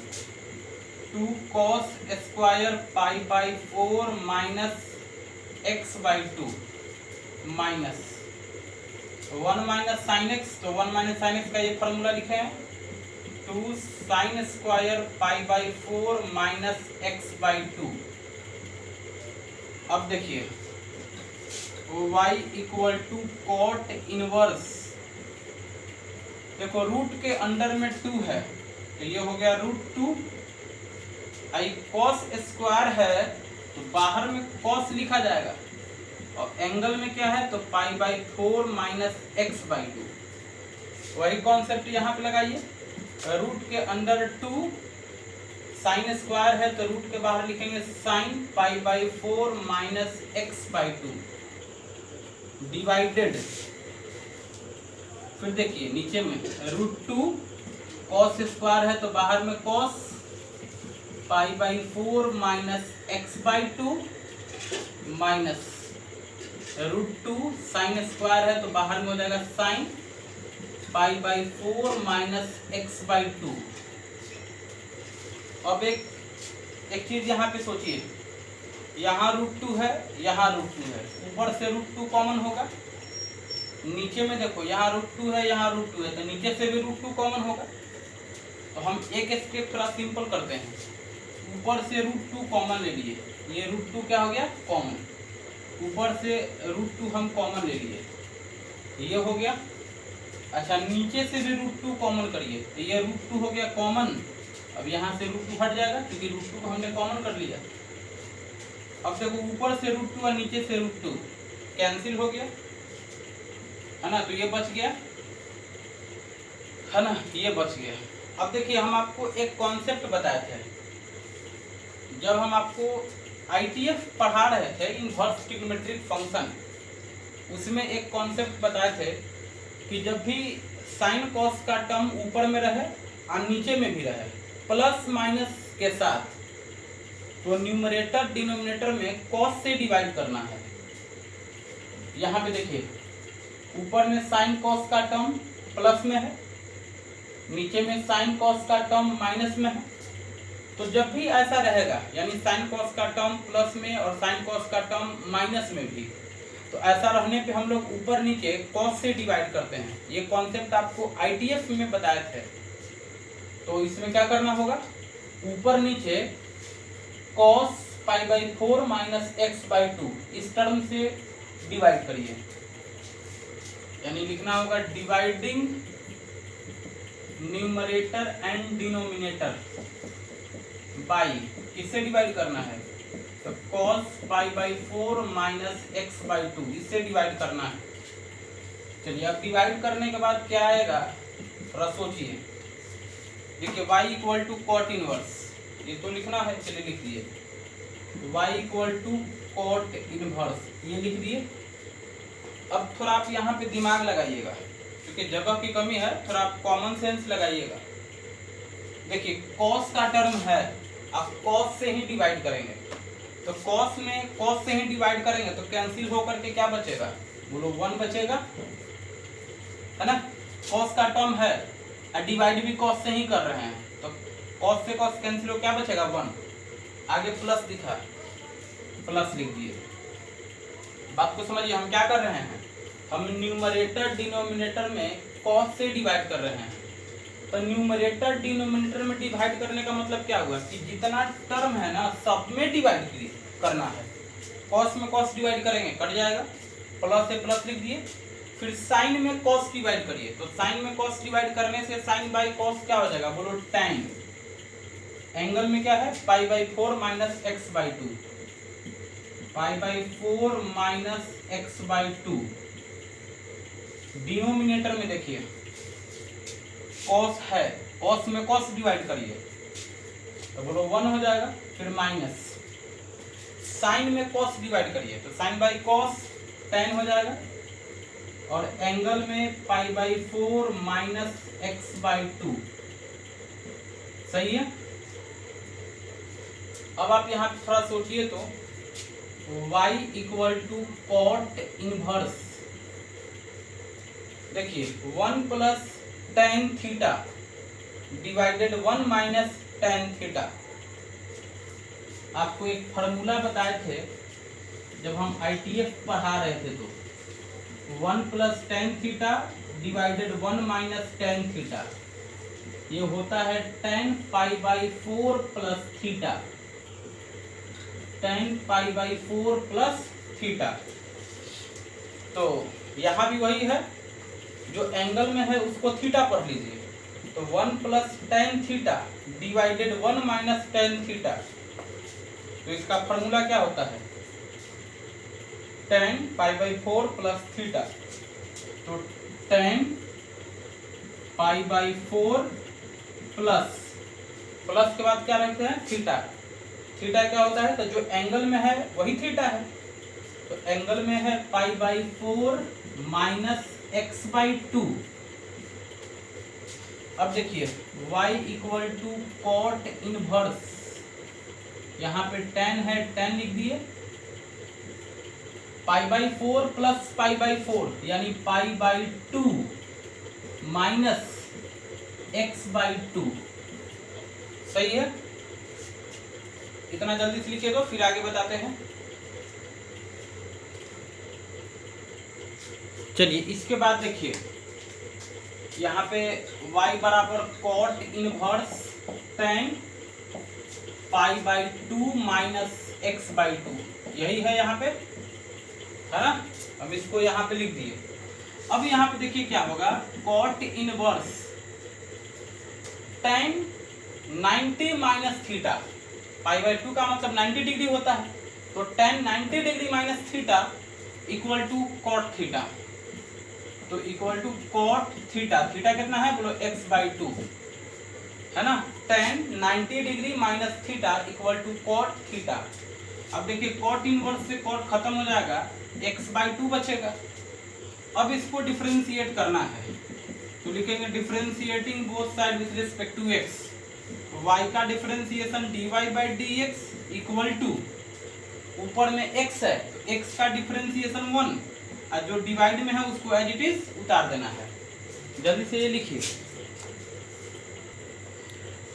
2 cos square pi by 4 minus x by 2 minus 1 minus sine x, तो 1 माइनस साइन एक्स का ये फॉर्मूला लिखे हैं 2 sine square pi by 4 minus x by 2। अब देखिए y equal to cot inverse, देखो रूट के अंडर में 2 है तो ये हो गया √2, आई cos स्क्वायर है तो बाहर में cos लिखा जाएगा, और एंगल में क्या है तो पाई बाई 4 माइनस एक्स बाई 2। वही कॉन्सेप्ट यहाँ पे लगाइए, रूट के अंडर 2 साइन स्क्वायर है तो रूट के बाहर लिखेंगे sign pi by 4 minus x by 2 divided. फिर देखिए नीचे में √2 cos स्क्वायर है तो बाहर में cos pi by 4 minus x by 2 minus √2 sine square है तो बाहर में हो जाएगा sign pi by 4 minus x by 2। अब एक चीज यहाँ पे सोचिए, यहाँ √2 है, यहाँ √2 है, ऊपर से √2 कॉमन होगा, नीचे में देखो यहाँ √2 है, यहाँ √2 है, तो नीचे से भी √2 कॉमन होगा। तो हम एक स्टेप थोड़ा सिंपल करते हैं, ऊपर से √2 कॉमन ले लिए, ये √2 क्या हो गया कॉमन, ऊपर से √2 हम कॉमन ले लिए, ये हो गया। अच्छा, नीचे से भी √2 कॉमन करिए, तो ये √2 हो गया कॉमन। अब यहाँ से √2 हट जाएगा क्योंकि √2 को हमने कॉमन कर लिया। अब देखो ऊपर से √2 और नीचे से √2 कैंसिल हो गया, है ना, तो ये बच गया, है ना, ये बच गया। अब देखिए हम आपको एक कॉन्सेप्ट बताए थे जब हम आपको ITF पढ़ा रहे थे, इनवर्स ट्रिग्नोमेट्रिक फंक्शन, उसमें एक कॉन्सेप्ट बताए थे कि जब भी साइन कॉस का टर्म ऊपर में रहे और नीचे में भी रहे प्लस माइनस के साथ, तो न्यूमरेटर डिनोमिनेटर में कॉस से डिवाइड करना है। यहाँ पे देखिए ऊपर में साइन कॉस का टर्म प्लस में है, नीचे में साइन कॉस का टर्म माइनस में है। तो जब भी ऐसा रहेगा, यानी साइन कॉस का टर्म प्लस में और साइन कॉस का टर्म माइनस में भी, तो ऐसा रहने पे हम लोग ऊपर नीचे कॉस से डिवाइड करते हैं। ये कॉन्सेप्ट आपको ITF में बताए थे। तो इसमें क्या करना होगा, ऊपर नीचे cos π/4 माइनस x/2 इस टर्म से डिवाइड करिए, यानी लिखना होगा dividing numerator and denominator by, किससे डिवाइड करना है, तो cos π/4 माइनस x/2 इससे डिवाइड करना है। चलिए अब डिवाइड करने के बाद क्या आएगा, थोड़ा सोचिए। देखिए y equal to cot inverse, ये तो लिखना है, चलिए लिख दिए y equal to cot inverse, ये लिख दिए। अब थोड़ा आप यहाँ पे दिमाग लगाइएगा, क्योंकि जगह की कमी है, थोड़ा आप कॉमन सेंस लगाइएगा। देखिए cos का टर्म है, आप cos से ही डिवाइड करेंगे, तो cos में cos से ही डिवाइड करेंगे तो कैंसिल होकर के क्या बचेगा, बोलो 1 बचेगा, है ना। cos का टर्म है और डिवाइड भी cos से ही कर रहे हैं, तो cos से cos कैंसिल हो, क्या बचेगा 1, आगे प्लस दिखा, प्लस लिख दिए। बात को समझिए, हम क्या कर रहे हैं, हम न्यूमरेटर डिनोमिनेटर में cos से डिवाइड कर रहे हैं। तो न्यूमरेटर डिनोमिनेटर में डिवाइड करने का मतलब क्या हुआ कि जितना टर्म है ना सब में डिवाइड करना है। cos में cos डिवाइड करेंगे कट जाएगा, प्लस से प्लस लिख दिए। फिर साइन में cos डिवाइड करिए, तो साइन में cos डिवाइड करने से साइन बाई cos क्या हो जाएगा, बोलो tan। एंगल में क्या है, π/4 minus x/2, π/4 minus x/2। Denominator में देखिए cos है, cos में cos डिवाइड करिए तो बोलो 1 हो जाएगा, फिर माइनस साइन में cos डिवाइड करिए तो साइन बाई cos tan हो जाएगा, और एंगल में π/4 माइनस x/2, सही है। अब आप यहाँ थोड़ा सोचिए तो y equal to cot inverse, देखिए 1 plus tan theta divided 1 minus tan theta. आपको एक फार्मूला बताए थे जब हम ITF पढ़ा रहे थे, तो 1 plus tan theta divided 1 minus tan theta, ये होता है tan π/4 plus theta, tan π/4 plus theta. तो यहाँ भी वही है, जो एंगल में है उसको थीटा पढ़ लीजिए, तो 1 plus tan theta divided 1 minus tan theta, तो इसका फॉर्मूला क्या होता है, tan π/4 प्लस थीटा। तो tan π/4 प्लस के बाद क्या रखते हैं, थीटा। थीटा क्या होता है, तो जो एंगल में है वही थीटा है, तो एंगल में है π/4 माइनस x/2। अब देखिए y equal to cot inverse, यहाँ पे tan है, tan लिख दिए, π/4 प्लस π/4 यानी π/2 माइनस x/2, सही है। इतना जल्दी से लिखे दो, फिर आगे बताते हैं। चलिए इसके बाद देखिए यहाँ पे y बराबर cot inverse tan π/2 minus x/2, यही है यहाँ पे, है ना। अब इसको यहाँ पे लिख दिए। अब यहाँ पे देखिए क्या होगा, cot inverse tan 90 minus theta, π/2 का मतलब 90 डिग्री होता है, तो tan 90 degree minus theta equal to cot theta, तो equal to cot theta, theta कितना है बोलो x/2 है ना, tan 90 degree minus theta equal to cot theta. अब देखिए कॉट इनवर्स से कॉट खत्म हो जाएगा, x/2 बचेगा। अब इसको डिफरेंशिएट करना है, तो लिखेंगे differentiating both side with respect to x, y का डिफरेंशिएशन dy/dx इक्वल टू, ऊपर में x है तो x का डिफरेंशिएशन 1, और जो डिवाइड में है उसको एज इट इज उतार देना है। जल्दी से ये लिखिए।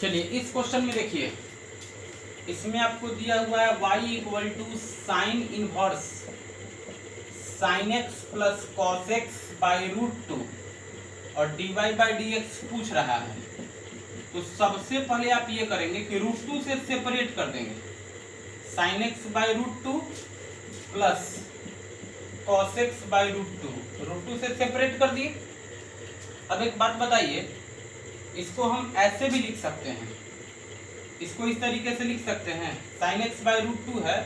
चलिए इस क्वेश्चन में देखिए, इसमें आपको दिया हुआ है y equal to sine inverse sin x plus cos x by √2 और dy/dx पूछ रहा है। तो सबसे पहले आप ये करेंगे कि √2 से सेपरेट कर देंगे, sin x by √2 plus cos x by √2 से सेपरेट कर दिए। अब एक बात बताइए, इसको हम ऐसे भी लिख सकते हैं, इसको इस तरीके से लिख सकते हैं, sin x बाई √2 है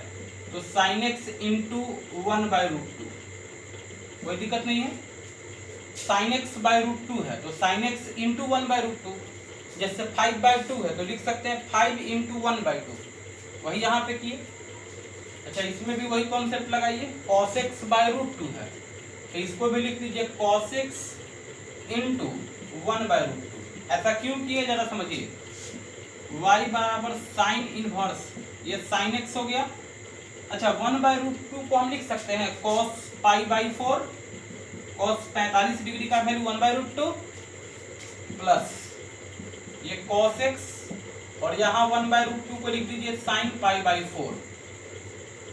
तो sin x इंटू 1/√2, कोई दिक्कत नहीं है। sin x बाई √2 है तो sin x इंटू 1/√2, जैसे 5/2 है तो लिख सकते हैं 5 इंटू 1/2, वही यहाँ पे किए। अच्छा इसमें भी वही कॉन्सेप्ट लगाइए, cos x बाई √2 है तो इसको भी लिख दीजिए cos x इंटू 1/√2। ऐसा क्यों किए जरा समझिए, y बराबर साइन इनवर्स, ये sin x हो गया। अच्छा 1/√2 को हम लिख सकते हैं cos π/4, cos 45 डिग्री का वैल्यू 1/√2 प्लस ये cos x और यहाँ 1/√2 को लिख दीजिए sin π/4।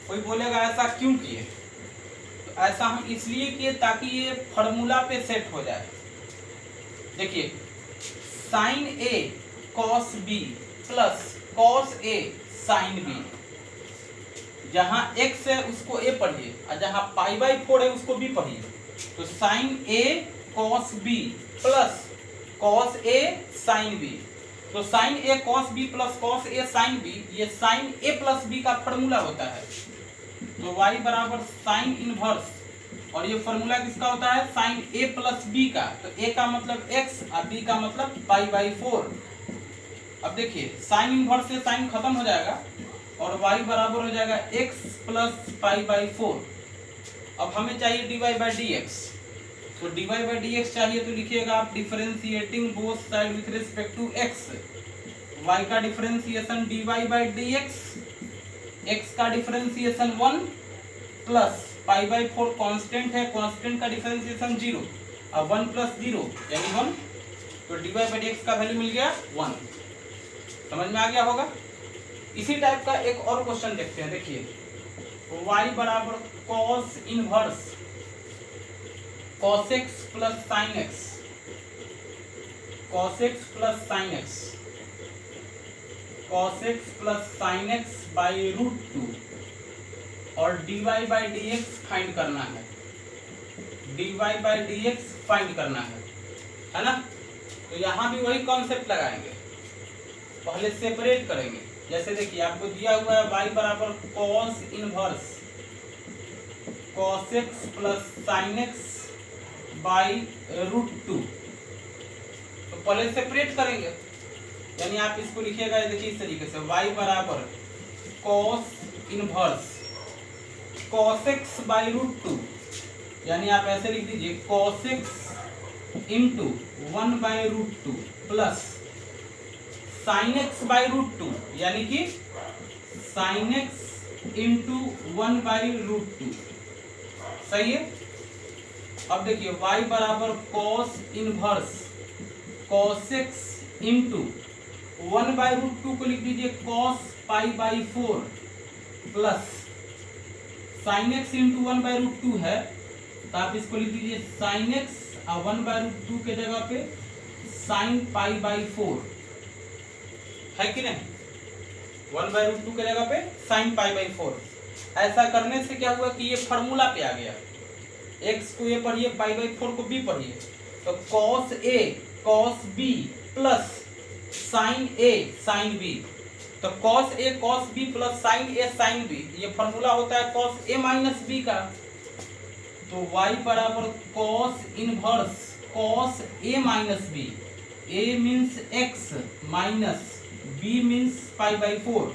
कोई बोलेगा ऐसा क्यों किए, तो ऐसा हम इसलिए किए ताकि ये फॉर्मूला पे सेट हो जाए। देखिए sin a cos b plus cos a sin b, जहां x है उसको a पढ़िए और जहां π/4 है उसको b पढ़िए, तो sin a cos b plus cos a sin b, तो sin a cos b plus cos a sin b, ये sin a प्लस b का फॉर्मूला होता है। तो y बराबर साइन इनवर्स, और ये फॉर्मूला किसका होता है, sin a प्लस b का, तो a का मतलब x और b का मतलब π/4। अब देखिए साइन इनवर्स से साइन खत्म हो जाएगा और y बराबर हो जाएगा x प्लस π/4। अब हमें चाहिए dy/dx, तो dy/dx चाहिए तो लिखिएगा आप differentiating both side with respect to x, y का डिफरेंशिएशन dy/dx, x का डिफरेंशिएशन 1 प्लस π/4 कांस्टेंट है, कांस्टेंट का डिफरेंशिएशन 0 और 1 प्लस 0 यानी 1, तो dy/dx का वैल्यू मिल गया 1। समझ में आ गया होगा। इसी टाइप का एक और क्वेश्चन देखते हैं। देखिए y बराबर cos inverse cos x plus sin x, cos x plus sin x, cos x plus sin x by √2 और dy/dx फाइंड करना है, dy/dx फाइंड करना है ना। तो यहाँ भी वही कॉन्सेप्ट लगाएंगे, पहले सेपरेट करेंगे। जैसे देखिए आपको दिया हुआ है y बराबर cos inverse cos x plus sin x by √2, तो पहले सेपरेट करेंगे, यानी आप इसको लिखिएगा देखिए इस तरीके से, y बराबर cos inverse cos x by √2, यानी आप ऐसे लिख दीजिए cos x into 1/√2 plus sin x by √2, यानी कि sin x इंटू 1/√2। सही है। अब देखिए y बराबर cos inverse cos x into 1/√2 को लिख दीजिए cos π/4 plus sin x into 1/√2 है तो आप इसको लिख दीजिए sin x और 1/√2 के जगह पे sin π/4 है कि नहीं, 1/√2 के जगह पे sin π/4। ऐसा करने से क्या हुआ कि ये फॉर्मूला पे आ गया। x को a पढ़िए, पाई/4 को b पढ़िए। तो cos a cos b plus sin a sin b। तो cos a cos b plus sin a sin b, ये फॉर्मूला होता है cos a माइनस b का। तो y बराबर cos inverse cos a minus b, a means x minus b means पाई/4।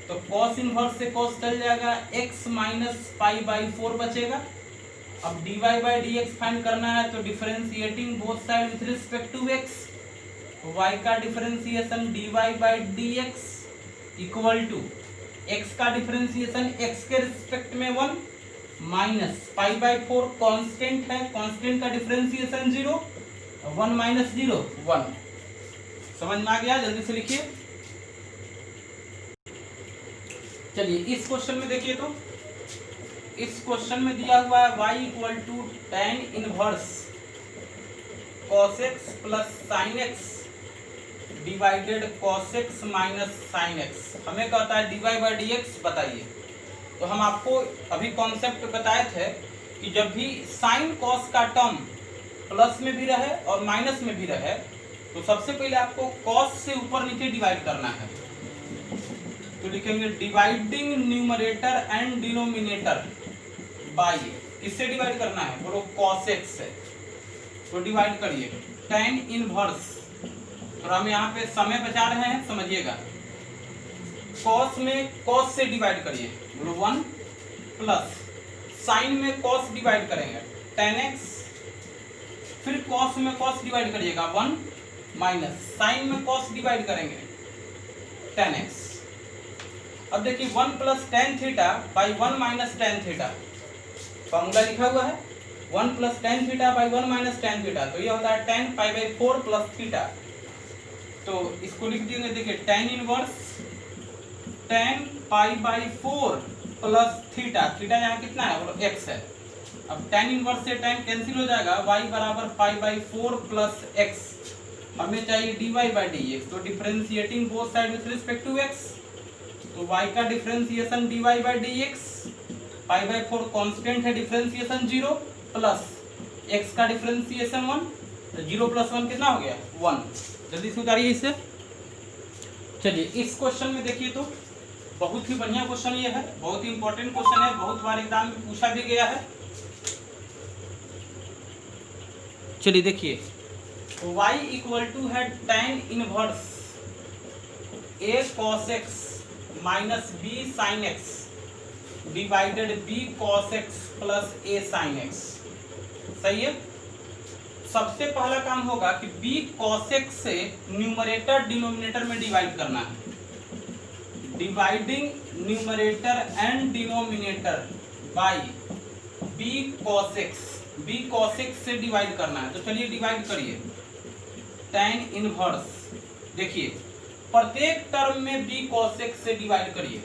तो cos inverse से cos चल जाएगा, x माइनस पाई/4 बचेगा। अब dy बाई dx फाइंड करना है, तो differentiating both side with respect to x, y का differentiation dy by dx equal to x का डिफरेंशिएशन x के रिस्पेक्ट में 1 माइनस पाई/4 कांस्टेंट है, कांस्टेंट का डिफरेंशिएशन 0, 1 माइनस 0 1। समझ में आ गया? जल्दी से लिखिए। चलिए इस क्वेश्चन में देखिए, तो इस क्वेश्चन में दिया हुआ है y equal to tan inverse cos x plus sin x divided cos x minus sin x। हमें कहता है dy बाई dx बताइए। तो हम आपको अभी कॉन्सेप्ट बताए थे कि जब भी sin cos का टर्म प्लस में भी रहे और माइनस में भी रहे, तो सबसे पहले आपको cos से ऊपर नीचे डिवाइड करना है। तो लिखेंगे dividing numerator and denominator by, किससे डिवाइड करना है? बोलो cos x से। तो डिवाइड करिए tan इनवर्स, और हम यहाँ पे समय बचा रहे हैं, समझिएगा। cos में cos से डिवाइड करिए, बोलो 1 प्लस sin में cos डिवाइड करेंगे tan x, फिर cos में cos डिवाइड करिएगा 1 माइनस sin में cos डिवाइड करेंगे tan x। अब देखिए 1 plus tan theta by 1 minus tan theta, formula लिखा हुआ है 1 plus tan theta by 1 minus tan theta. तो ये होता है tan पाई/4 प्लस थीटा। तो इसको लिख देंगे, देखिए tan इनवर्स tan पाई/4 प्लस थीटा, थीटा यहाँ कितना है? बोलो x है। अब tan इनवर्स से tan कैंसिल हो जाएगा, y बराबर पाई/4 प्लस x। हमें चाहिए dy बाई dx, तो differentiating both side with respect to x। तो y का डिफरेंशिएशन dy बाई dx, पाई/4 कांस्टेंट है, डिफरेंशिएशन 0 प्लस x का डिफरेंशिएशन 1, तो 0 प्लस 1 कितना हो गया? 1। जल्दी से उतारिए इसे। चलिए इस क्वेश्चन में देखिए, तो बहुत ही बढ़िया क्वेश्चन ये है, बहुत ही इंपॉर्टेंट क्वेश्चन है, बहुत बार एग्जाम में पूछा भी गया है। चलिए देखिए, y इक्वल टू है tan inverse a cos x minus b sin x divided b cos x plus a sin x। सही है। सबसे पहला काम होगा कि b cos x से न्यूमरेटर डिनोमिनेटर में डिवाइड करना है। Dividing numerator and denominator by b cos x, b cos x से डिवाइड करना है। तो चलिए डिवाइड करिए tan इनवर्स, देखिए प्रत्येक टर्म में b cos x से डिवाइड करिए।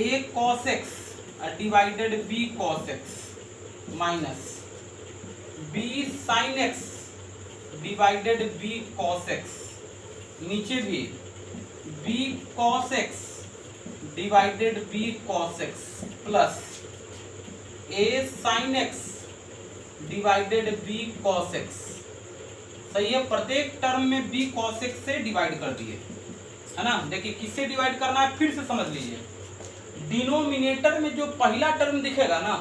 a cos x divided b cos x minus b sin x divided b cos x, नीचे भी b cos x divided b cos x plus a sin x divided b cos x। सही है। प्रत्येक term में b cos x से divide कर दिए, है ना। देखिए किससे डिवाइड करना है, फिर से समझ लीजिए। डिनोमिनेटर में जो पहला टर्म दिखेगा ना,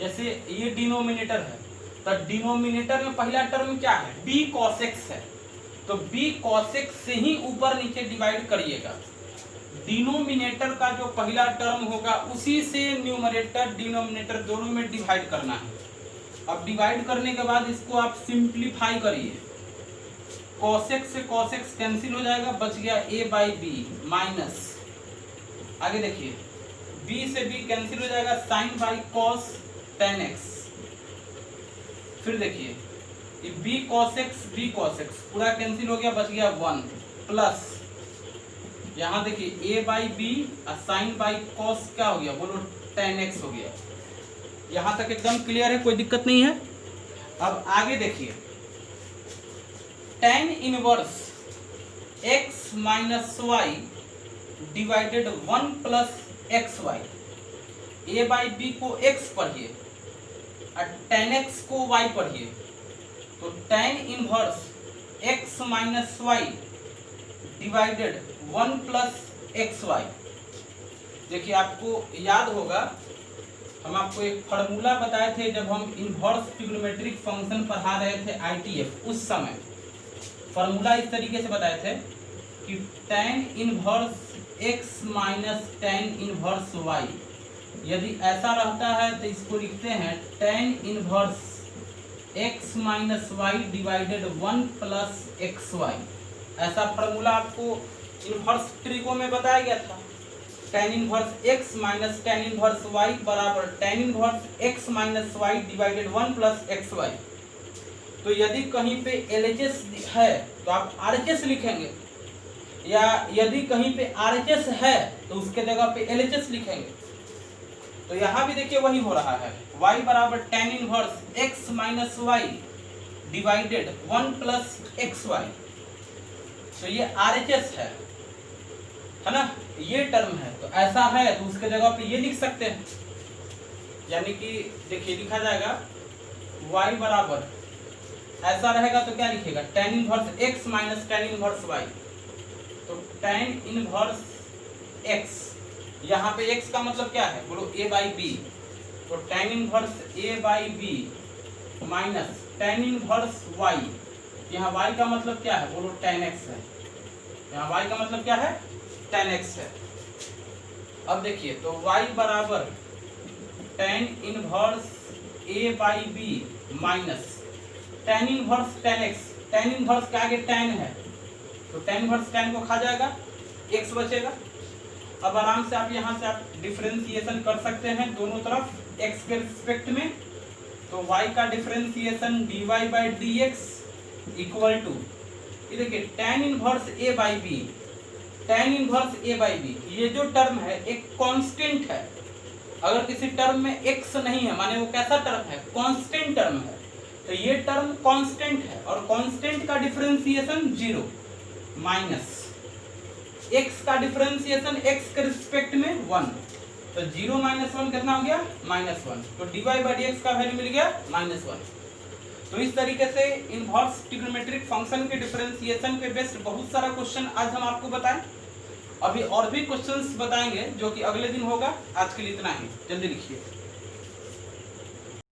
जैसे ये डिनोमिनेटर है, तो डिनोमिनेटर में पहला टर्म क्या है? b cos x है। तो b cos x से ही ऊपर नीचे डिवाइड करिएगा। डिनोमिनेटर का जो पहला टर्म होगा उसी से न्यूमरेटर डिनोमिनेटर दोनों में डिवाइड करना है। अब डिवाइड करने के बाद इसको आप सिंप्लीफाई करिए। cos x से cos x कैंसिल हो जाएगा, बच गया a बाई बी माइनस, आगे देखिए b से b कैंसिल हो जाएगा, sin by cos tan x। फिर देखिए ये b cos x पूरा कैंसिल हो गया, बच गया 1 प्लस यहाँ देखिए a बाई बी और साइन बाई cos क्या हो गया? बोलो tan x हो गया। यहाँ तक एकदम क्लियर है, कोई दिक्कत नहीं है। अब आगे देखिए tan inverse x minus y divided 1 plus x y. A by b को x पढ़िए, और tan x को y पढ़िए, तो tan inverse x minus y divided 1 plus x y. देखिए आपको याद होगा, हम आपको एक फार्मूला बताए थे जब हम इनवर्स ट्रिग्नोमेट्रिक फंक्शन पढ़ा रहे थे ITF, उस समय फार्मूला इस तरीके से बताए थे कि tan inverse x minus tan inverse y, यदि ऐसा रहता है तो इसको लिखते हैं tan inverse x minus y divided 1 plus x y. ऐसा फार्मूला आपको इनवर्स ट्रिगो में बताया गया था। tan inverse x minus tan inverse y बराबर tan inverse x minus y divided 1 plus x y. तो यदि कहीं पे LHS है तो आप RHS लिखेंगे, या यदि कहीं पे RHS है तो उसके जगह पे LHS लिखेंगे। तो यहाँ भी देखिए वही हो रहा है, y बराबर tan inverse x minus y divided 1 plus x y. तो ये RHS है ना, ये टर्म है। तो ऐसा है तो उसके जगह पे ये लिख सकते हैं, यानी कि देखिए लिखा जाएगा y बराबर, ऐसा रहेगा तो क्या लिखेगा tan inverse x minus tan inverse y। तो tan इनवर्स x, यहाँ पे x का मतलब क्या है बोलो a बाई बी, तो tan inverse a by b minus tan inverse y, यहाँ y का मतलब क्या है बोलो tan x है, यहाँ y का मतलब क्या है tan x है। अब देखिए तो y बराबर tan inverse a by b minus tan inverse tan x, tan inverse के आगे tan है तो tan इनवर्स tan को खा जाएगा, x बचेगा। अब आराम से आप यहाँ से आप डिफरेंशिएशन कर सकते हैं दोनों तरफ x के रिस्पेक्ट में। तो y का differentiation dy by D x equal to, ये देखिए tan inverse a by b, tan inverse a by b, ये जो टर्म है एक कांस्टेंट है। अगर किसी टर्म में x नहीं है माने वो कैसा टर्म है, कांस्टेंट टर्म है, तो ये टर्म कांस्टेंट है और कांस्टेंट का डिफरेंशिएशन 0 माइनस x का डिफरेंशिएशन x के रिस्पेक्ट में 1, तो 0 माइनस 1 कितना हो गया -1, तो dy बाई डी एक्स का वैल्यू मिल गया -1। तो इस तरीके से इनवर्स ट्रिग्नोमेट्रिक फंक्शन के डिफरेंशिएशन पे बेस्ड बहुत सारा क्वेश्चन आज हम आपको बताएं। अभी और भी क्वेश्चंस बताएंगे जो कि अगले दिन होगा। आज के लिए इतना ही, जल्दी लिखिए।